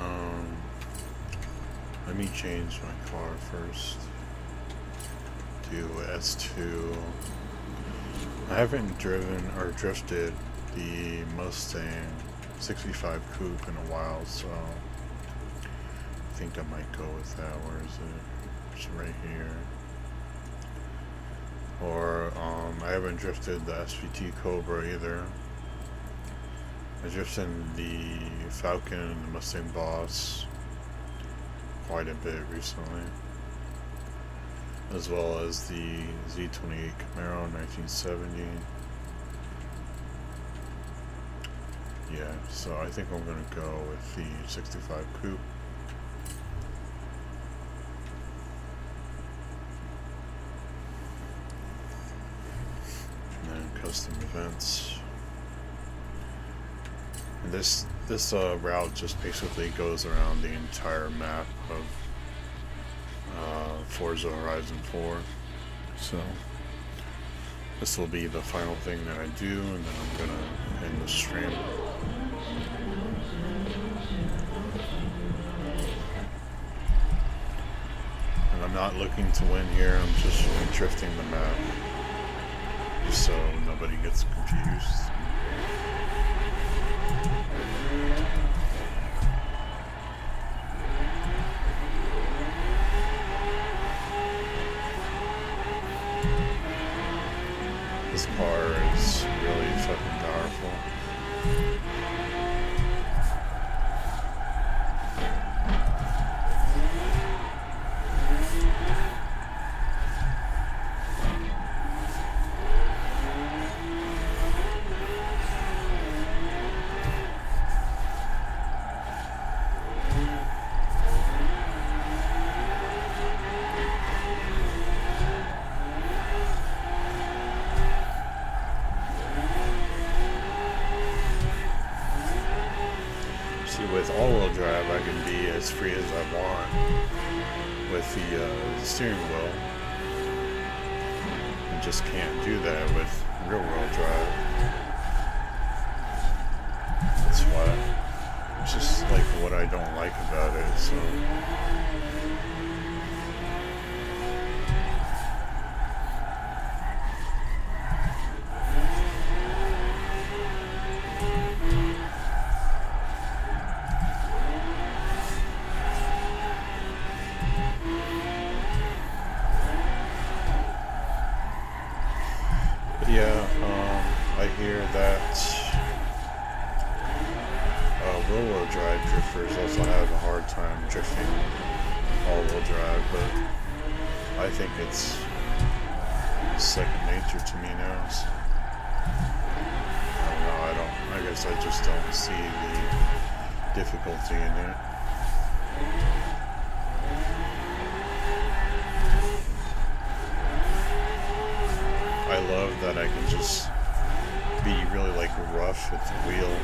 A: let me change my car first to S2. I haven't driven or drifted the Mustang 65 Coupe in a while, so I think I might go with that. Where is it? It's right here. Or I haven't drifted the SVT Cobra either. I drifted the Falcon and the Mustang Boss quite a bit recently, as well as the Z28 Camaro 1970. Yeah, so I think I'm gonna go with the 65 Coupe. Custom events. And this route just basically goes around the entire map of Forza Horizon 4. So this will be the final thing that I do, and then I'm gonna end the stream. And I'm not looking to win here, I'm just drifting the map, just so nobody gets confused. This car is really fucking powerful. as free as I want with the steering wheel. You just can't do that with rear-wheel drive. That's why. It's just like what I don't like about it. So. Yeah, I hear that wheel-wheel drive drifters also have a hard time drifting all-wheel drive, but I think it's second nature to me now. So, I don't know, I guess I just don't see the difficulty in it. I love that I can just be really like rough with the wheel,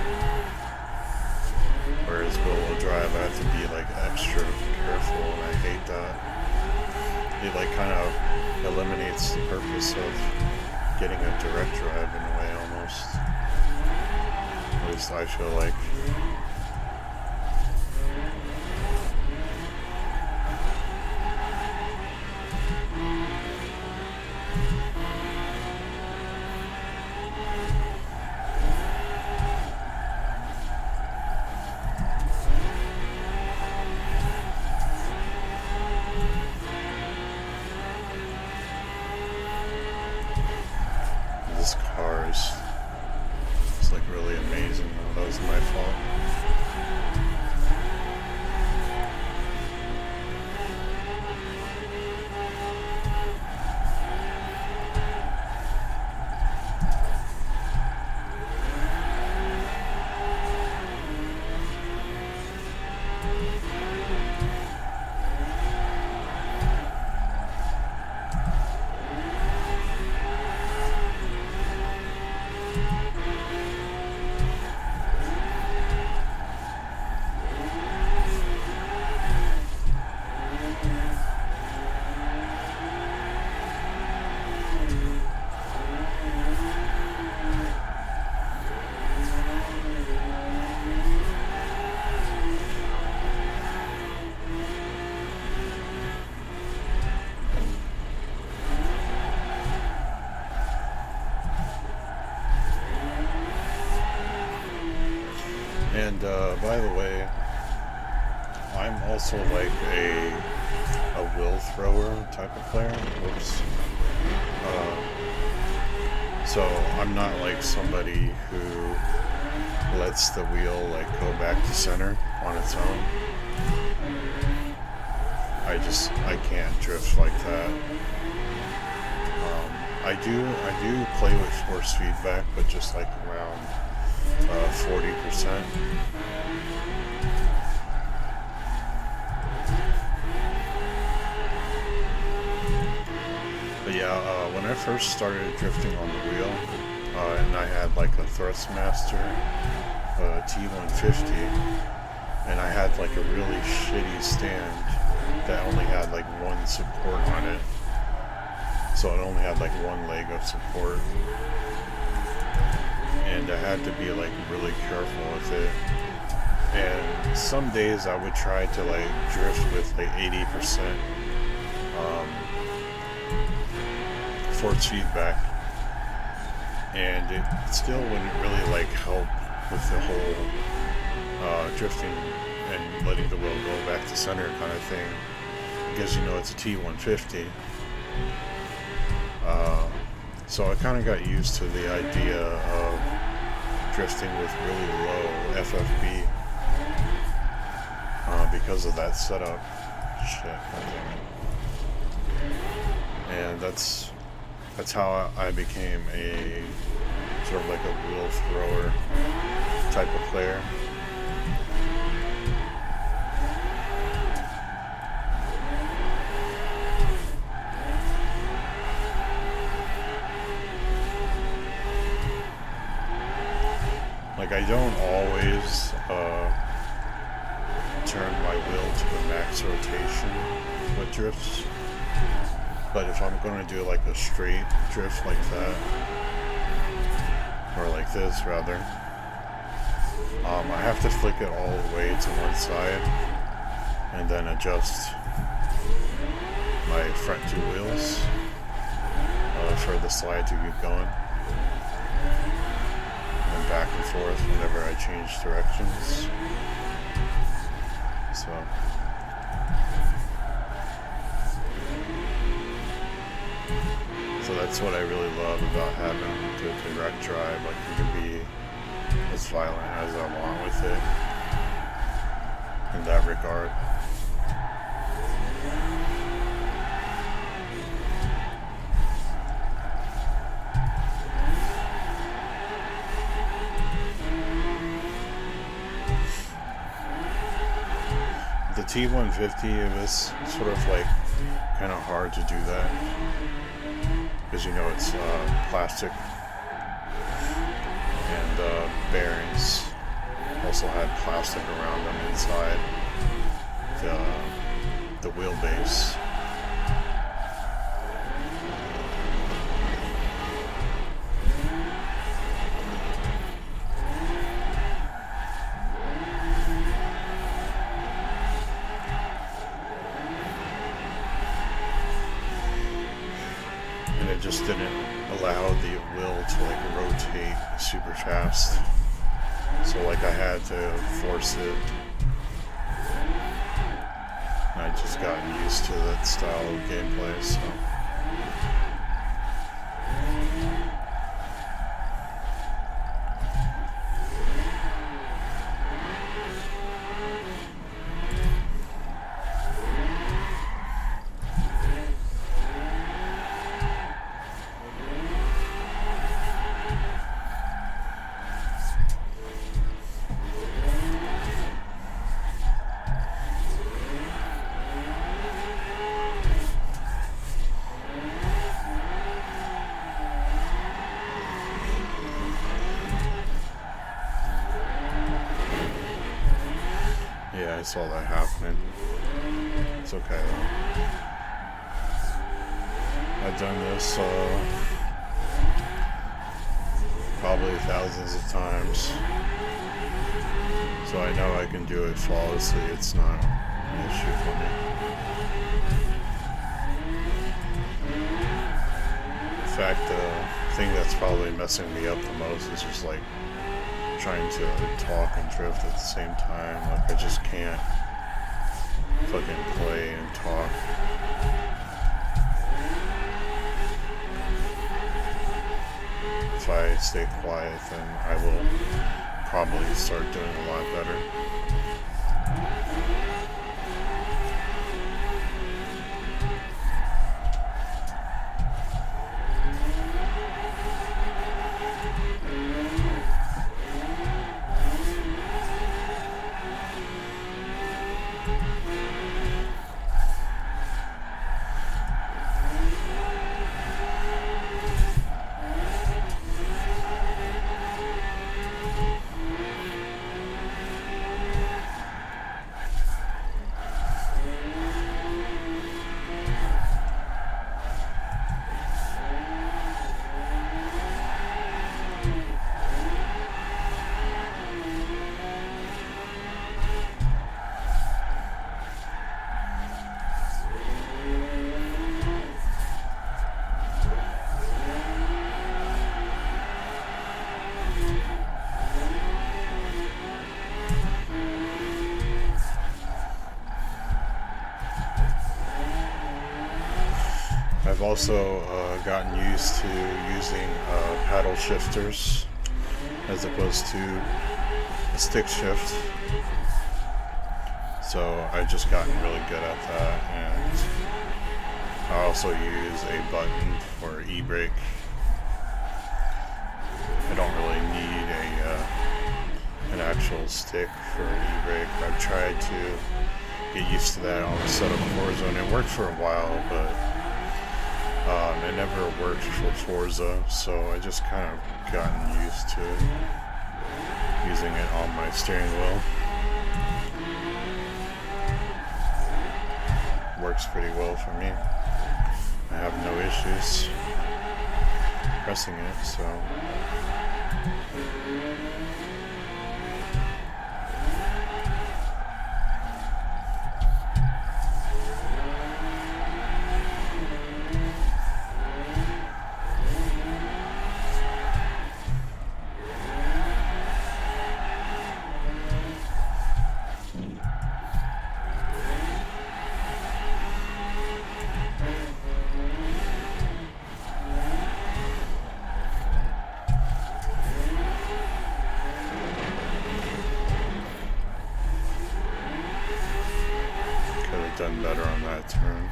A: whereas wheel-wheel drive I have to be like extra careful, and I hate that. It like kind of eliminates the purpose of getting a direct drive in a way, almost. At least I feel like. This car is like really amazing. That was my fault. And by the way, I'm also like a will thrower type of player. Whoops. So I'm not like somebody who lets the wheel like go back to center on its own. I can't drift like that. I do play with force feedback, but just like around 40%. But yeah, when I first started drifting on the wheel, and I had like a Thrustmaster T150, and I had like a really shitty stand that only had like one support on it, so it only had like one leg of support, and I had to be like really careful with it. And some days I would try to like drift with like 80% force feedback, and it still wouldn't really like help with the whole drifting and letting the wheel go back to center kind of thing, because you know it's a T150. So I kind of got used to the idea of drifting with really low FFB because of that setup. Shit, and that's how I became a sort of like a wheel thrower type of player. Like I don't always turn my wheel wheel to the max rotation with drifts. But if I'm going to do like a straight drift like that, or like this rather, I have to flick it all the way to one side and then adjust my front two wheels for the slide to keep going, and back and forth whenever I change directions. So that's what I really love about having the direct drive. Like, you can be as violent as I want with it in that regard. The T150, it was sort of like kind of hard to do that because, you know, it's plastic, and bearings also had plastic around them inside the wheelbase. And it just didn't allow the wheel to like rotate super fast, so like I had to force it. And I just gotten used to that style of gameplay, so yeah, I saw that happening. It's okay though. I've done this probably thousands of times, so I know I can do it flawlessly. It's not an issue for me. In fact, the thing that's probably messing me up the most is just like trying to talk and drift at the same time. Like, I just can't fucking play and talk. If I stay quiet, then I will probably start doing a lot better. I've also gotten used to using paddle shifters as opposed to a stick shift, so I've just gotten really good at that. And I also use a button for e-brake. I don't really need an actual stick for an e-brake. I've tried to get used to that on the set of Forza, and it worked for a while, but it never worked for Forza, so I just kind of gotten used to using it on my steering wheel. works pretty well for me. I have no issues pressing it, so. Done better on that turn.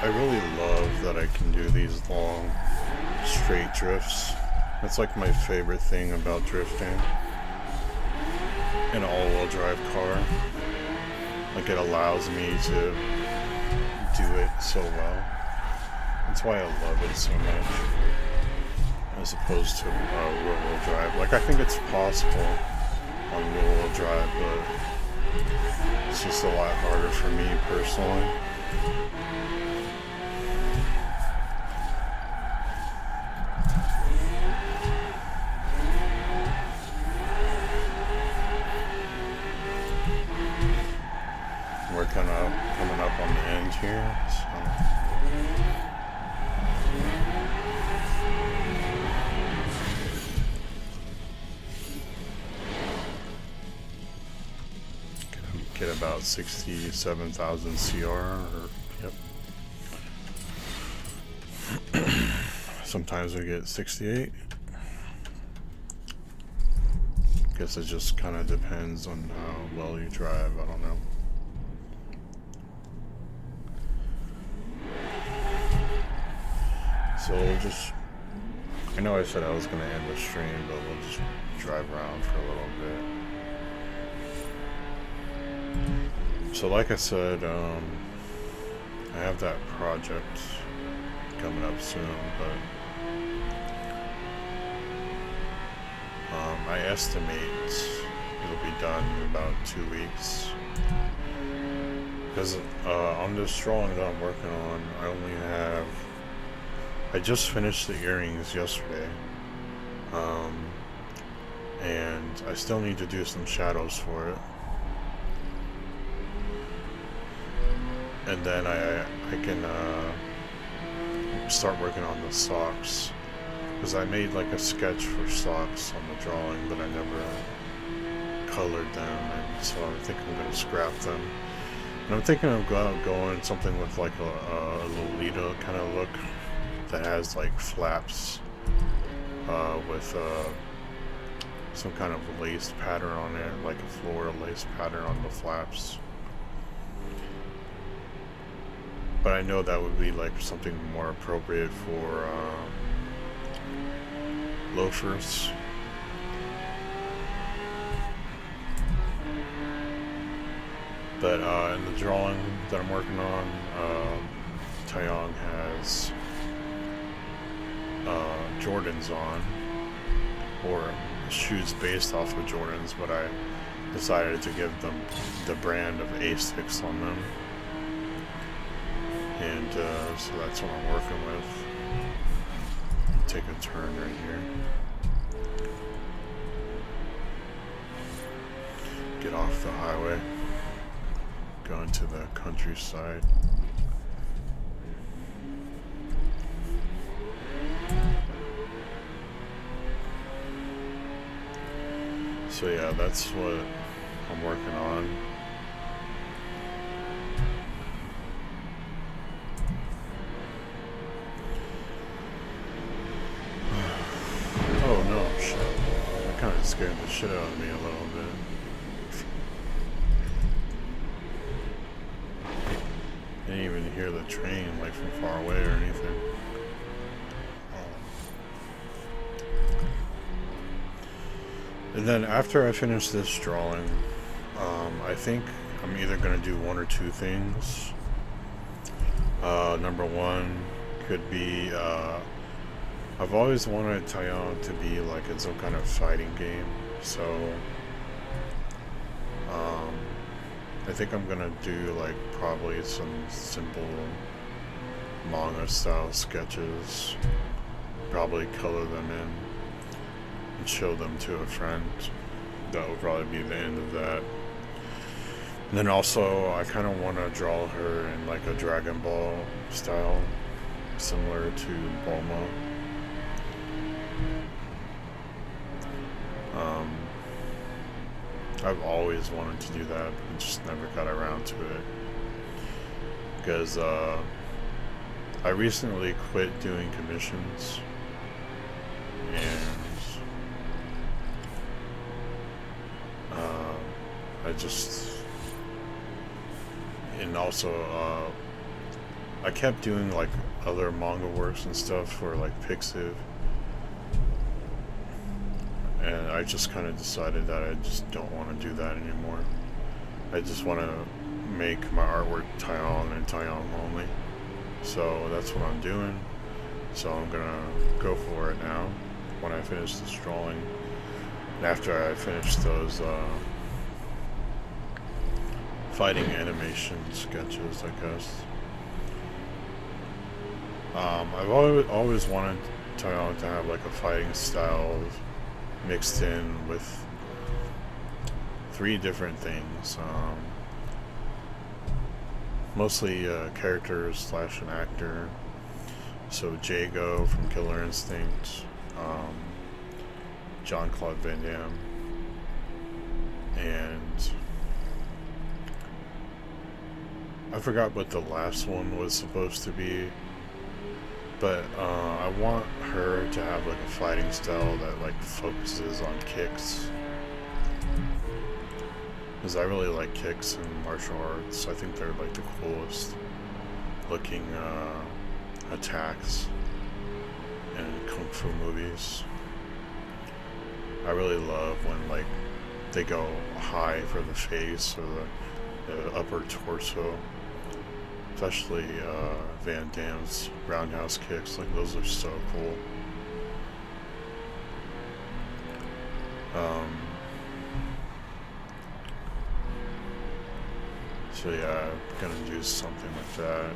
A: I really love that I can do these long, straight drifts. That's like my favorite thing about drifting in an all-wheel drive car. Like, it allows me to do it so well. That's why I love it so much, as opposed to rear-wheel drive. Like, I think it's possible on rear-wheel drive, but it's just a lot harder for me personally. We're kind of coming up on the end here, so. Get about 67,000 CR, or, yep. Sometimes we get 68. Guess it just kind of depends on how well you drive, I don't know. So we'll just, I know I said I was going to end the stream, but we'll just drive around for a little bit. So like I said, I have that project coming up soon, but I estimate it'll be done in about 2 weeks. Because on this drawing that I'm working on, I just finished the earrings yesterday, and I still need to do some shadows for it, and then I can start working on the socks, because I made like a sketch for socks on the drawing, but I never colored them, and so I think I'm going to scrap them. And I'm thinking of going something with like a Lolita kind of look, that has like flaps with some kind of lace pattern on it, like a floral lace pattern on the flaps. But I know that would be like something more appropriate for loafers. But in the drawing that I'm working on, Taeyong has Jordans on, or shoes based off of Jordans, but I decided to give them the brand of Asics on them, and so that's what I'm working with take a turn right here. Get off the highway. Go into the countryside. So yeah, that's what I'm working on. Oh no, shit. That kind of scared the shit out of me a little bit. Didn't even hear the train like from far away or anything. And then after I finish this drawing, I think I'm either gonna do one or two things. Number one could be, I've always wanted Taiwan to be like in some kind of fighting game, so I think I'm gonna do like probably some simple manga style sketches, probably color them in and show them to a friend. That will probably be the end of that. And then also I kind of want to draw her in like a Dragon Ball style, similar to Bulma. I've always wanted to do that, but just never got around to it. Because I recently quit doing commissions, and and also I kept doing like other manga works and stuff for like Pixiv, and I just kind of decided that I just don't want to do that anymore. I just want to make my artwork Taiwan and Taiwan only. So that's what I'm doing. So I'm gonna go for it now when I finish this drawing. And after I finish those fighting animation sketches, I guess. I've always wanted Taiwan to have like a fighting style mixed in with 3 different things. Mostly characters slash an actor. So Jago from Killer Instinct, Jean-Claude Van Damme, and I forgot what the last one was supposed to be, but I want her to have like a fighting style that like focuses on kicks, because I really like kicks in martial arts. I think they're like the coolest looking attacks in kung fu movies. I really love when like they go high for the face or the upper torso, especially Van Damme's roundhouse kicks. Like those are so cool. So yeah, I'm gonna do something like that.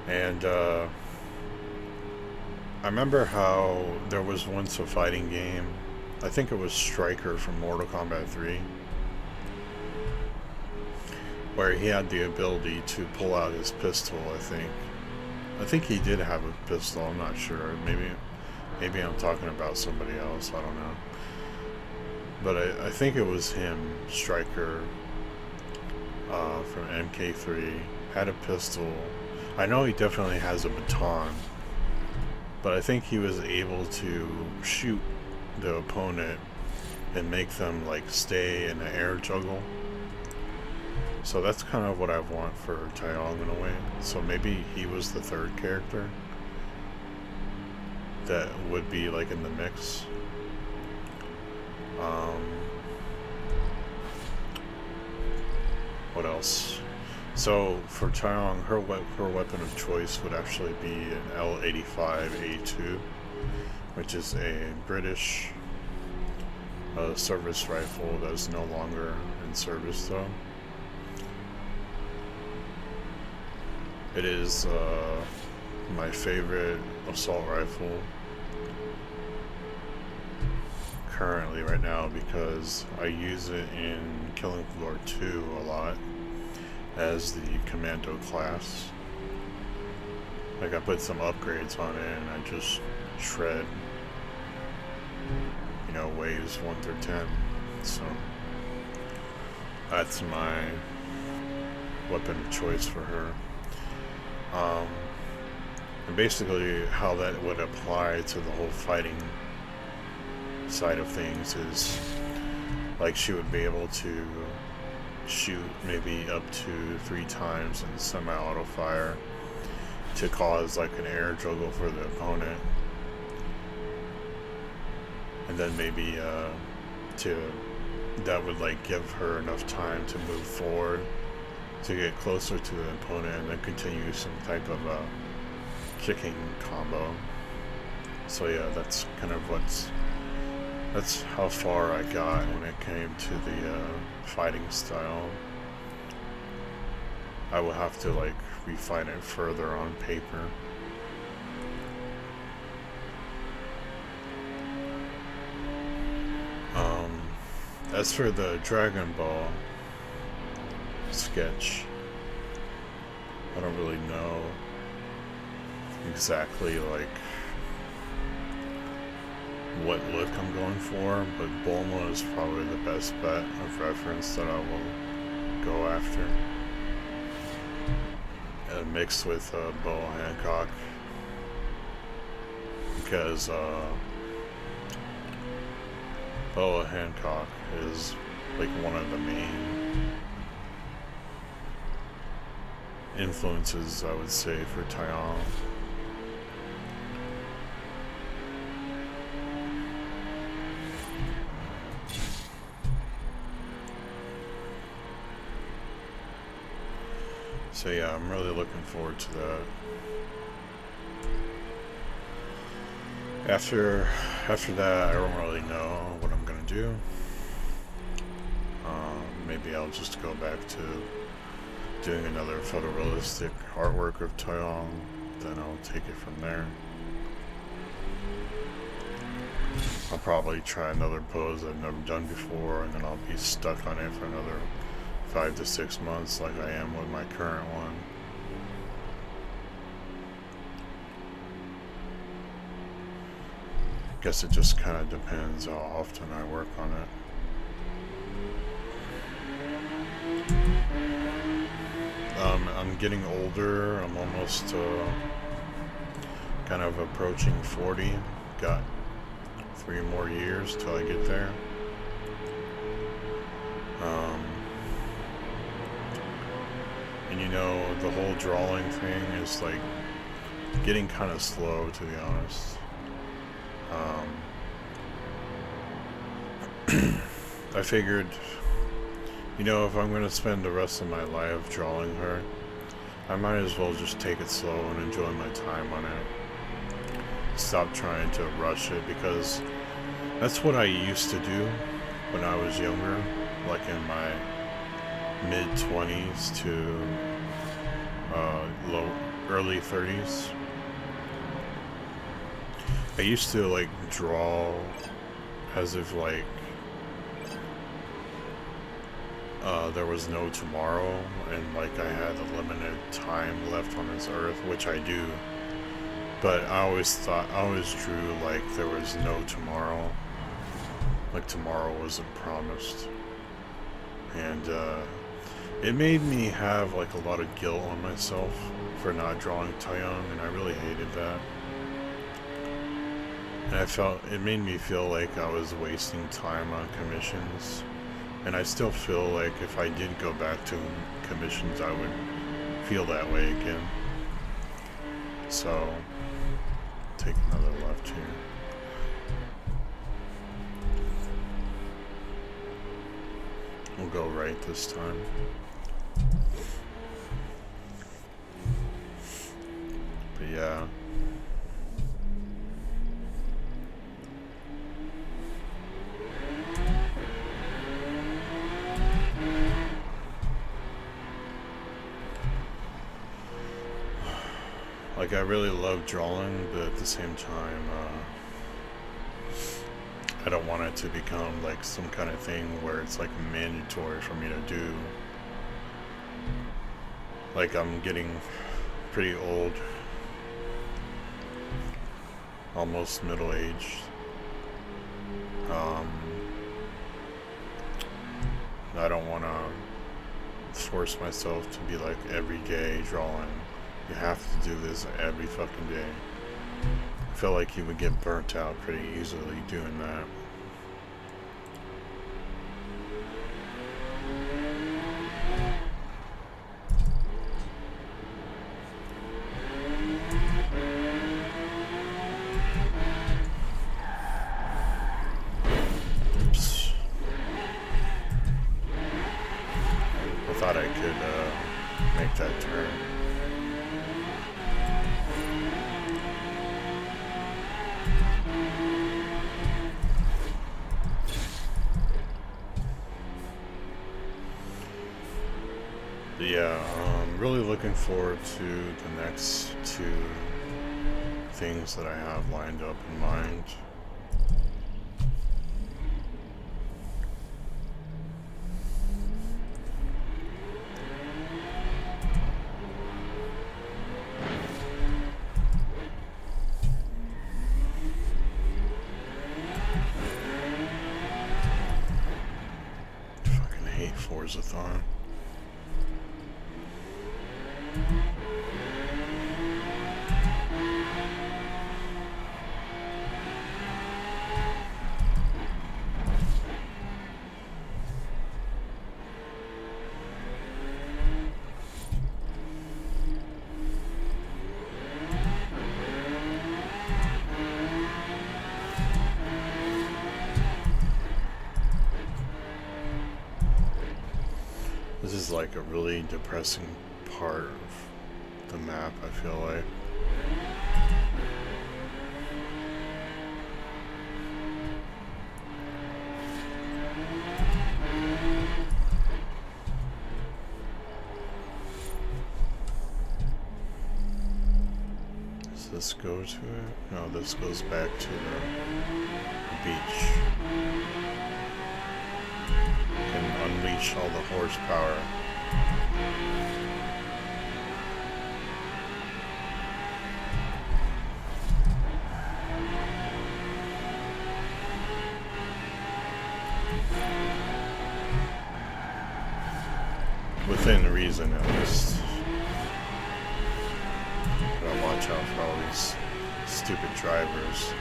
A: And I remember how there was once a fighting game, I think it was Stryker from Mortal Kombat 3, where he had the ability to pull out his pistol. I think he did have a pistol, I'm not sure. Maybe I'm talking about somebody else, I don't know. But I think it was him, Stryker, from MK3, had a pistol. I know he definitely has a baton, but I think he was able to shoot the opponent and make them like stay in the air juggle. So that's kind of what I want for Taeyong in a way. So maybe he was the third character that would be like in the mix. What else? So for Taeyong, her weapon of choice would actually be an L85A2, which is a British service rifle that is no longer in service though. It is my favorite assault rifle currently right now because I use it in Killing Floor 2 a lot as the commando class. Like I put some upgrades on it and I just shred, you know, waves 1 through 10. So that's my weapon of choice for her. And basically how that would apply to the whole fighting side of things is like she would be able to shoot maybe up to 3 times in semi-auto fire to cause like an air juggle for the opponent, and then maybe that would like give her enough time to move forward to get closer to the opponent and then continue some type of kicking combo. So yeah, that's kind of that's how far I got when it came to the fighting style. I will have to like refine it further on paper. As for the Dragon Ball sketch, I don't really know exactly like what look I'm going for, but Bulma is probably the best bet of reference that I will go after. Mixed with Boa Hancock, because Boa Hancock is like one of the main influences, I would say, for Taiwan. So yeah, I'm really looking forward to that. After that, I don't really know what I'm gonna do. Maybe I'll just go back to doing another photorealistic artwork of Toyong, then I'll take it from there. I'll probably try another pose I've never done before, and then I'll be stuck on it for another 5 to 6 months like I am with my current one. Guess it just kind of depends how often I work on it. I'm getting older. I'm almost kind of approaching 40. Got 3 more years till I get there. And you know, the whole drawing thing is like getting kind of slow, to be honest. I figured, you know, if I'm going to spend the rest of my life drawing her, I might as well just take it slow and enjoy my time on it. Stop trying to rush it, because that's what I used to do when I was younger, like in my mid-20s to early 30s. I used to like draw as if like there was no tomorrow, and like I had a limited time left on this earth, which I do. But I always drew like there was no tomorrow, like tomorrow wasn't promised. And it made me have like a lot of guilt on myself for not drawing Taeyong, and I really hated that. And it made me feel like I was wasting time on commissions. And I still feel like if I did go back to commissions, I would feel that way again. So, take another left here. We'll go right this time. But yeah. Like I really love drawing, but at the same time, I don't want it to become like some kind of thing where it's like mandatory for me to do. Like, I'm getting pretty old, almost middle-aged. I don't want to force myself to be like every day drawing. You have to do this every fucking day. I feel like you would get burnt out pretty easily doing that. Oops. I thought I could make that turn. But yeah, I'm really looking forward to the next two things that I have lined up in mind. Fucking hate Forzathon. This is like a really depressing part of the map, I feel like. Does this go to it? No, this goes back to the beach. And unleash all the horsepower. Within reason, at least. Gotta watch out for all these stupid drivers.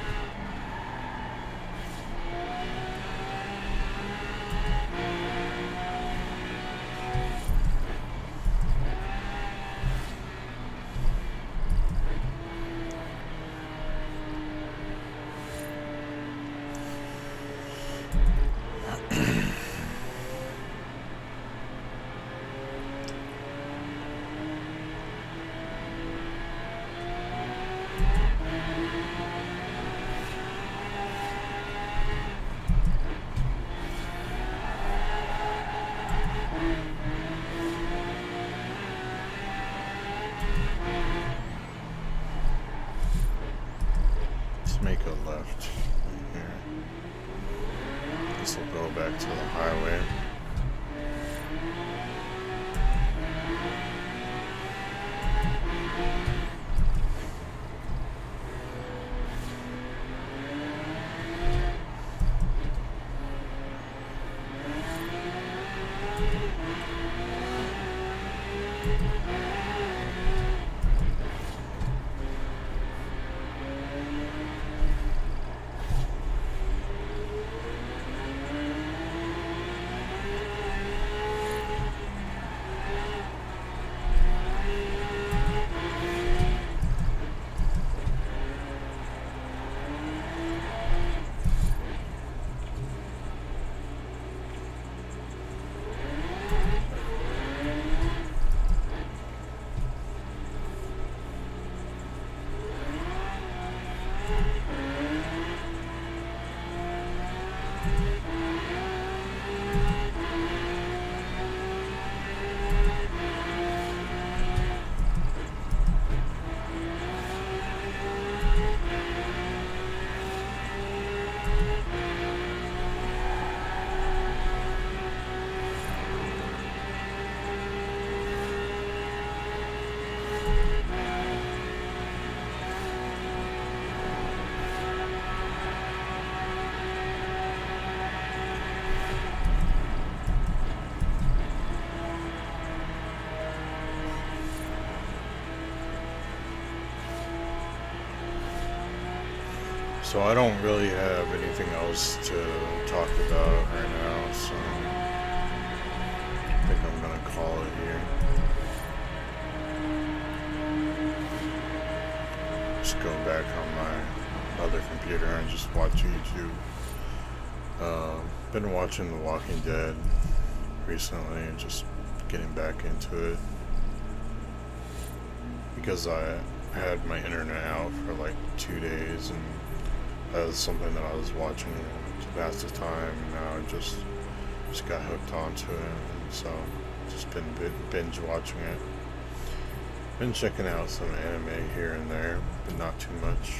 A: Make a left here. This will go back to the highway. So I don't really have anything else to talk about right now, so I think I'm gonna call it here. Just go back on my other computer and just watch YouTube. Been watching The Walking Dead recently and just getting back into it because I had my internet out for like 2 days and that was something that I was watching to pass the time, and now I just got hooked onto it, and so just been binge watching it. Been checking out some anime here and there, but not too much.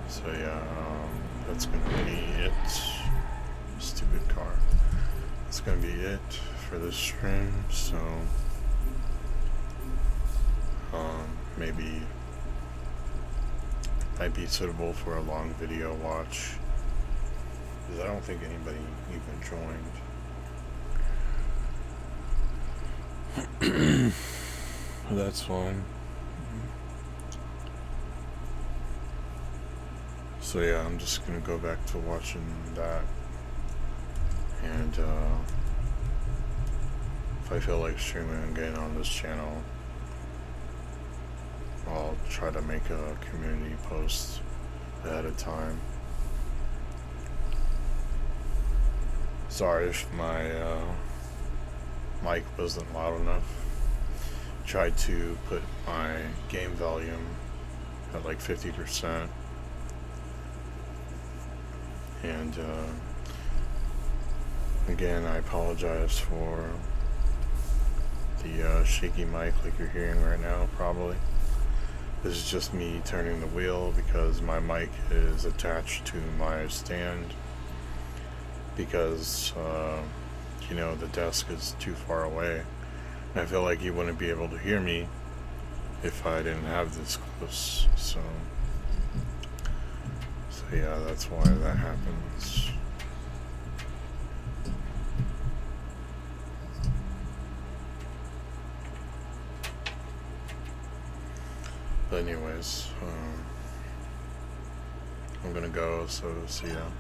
A: So yeah, that's gonna be it. Stupid car. That's gonna be it for this stream. So maybe might be suitable for a long video watch because I don't think anybody even joined. That's fine. So yeah, I'm just gonna go back to watching that, and if I feel like streaming again on this channel, I'll try to make a community post ahead of time. Sorry if my mic wasn't loud enough. Tried to put my game volume at like 50%. And again, I apologize for the shaky mic like you're hearing right now, probably. This is just me turning the wheel because my mic is attached to my stand because, you know, the desk is too far away. And I feel like you wouldn't be able to hear me if I didn't have this close, so yeah, that's why that happens. But anyways, I'm gonna go, so see ya.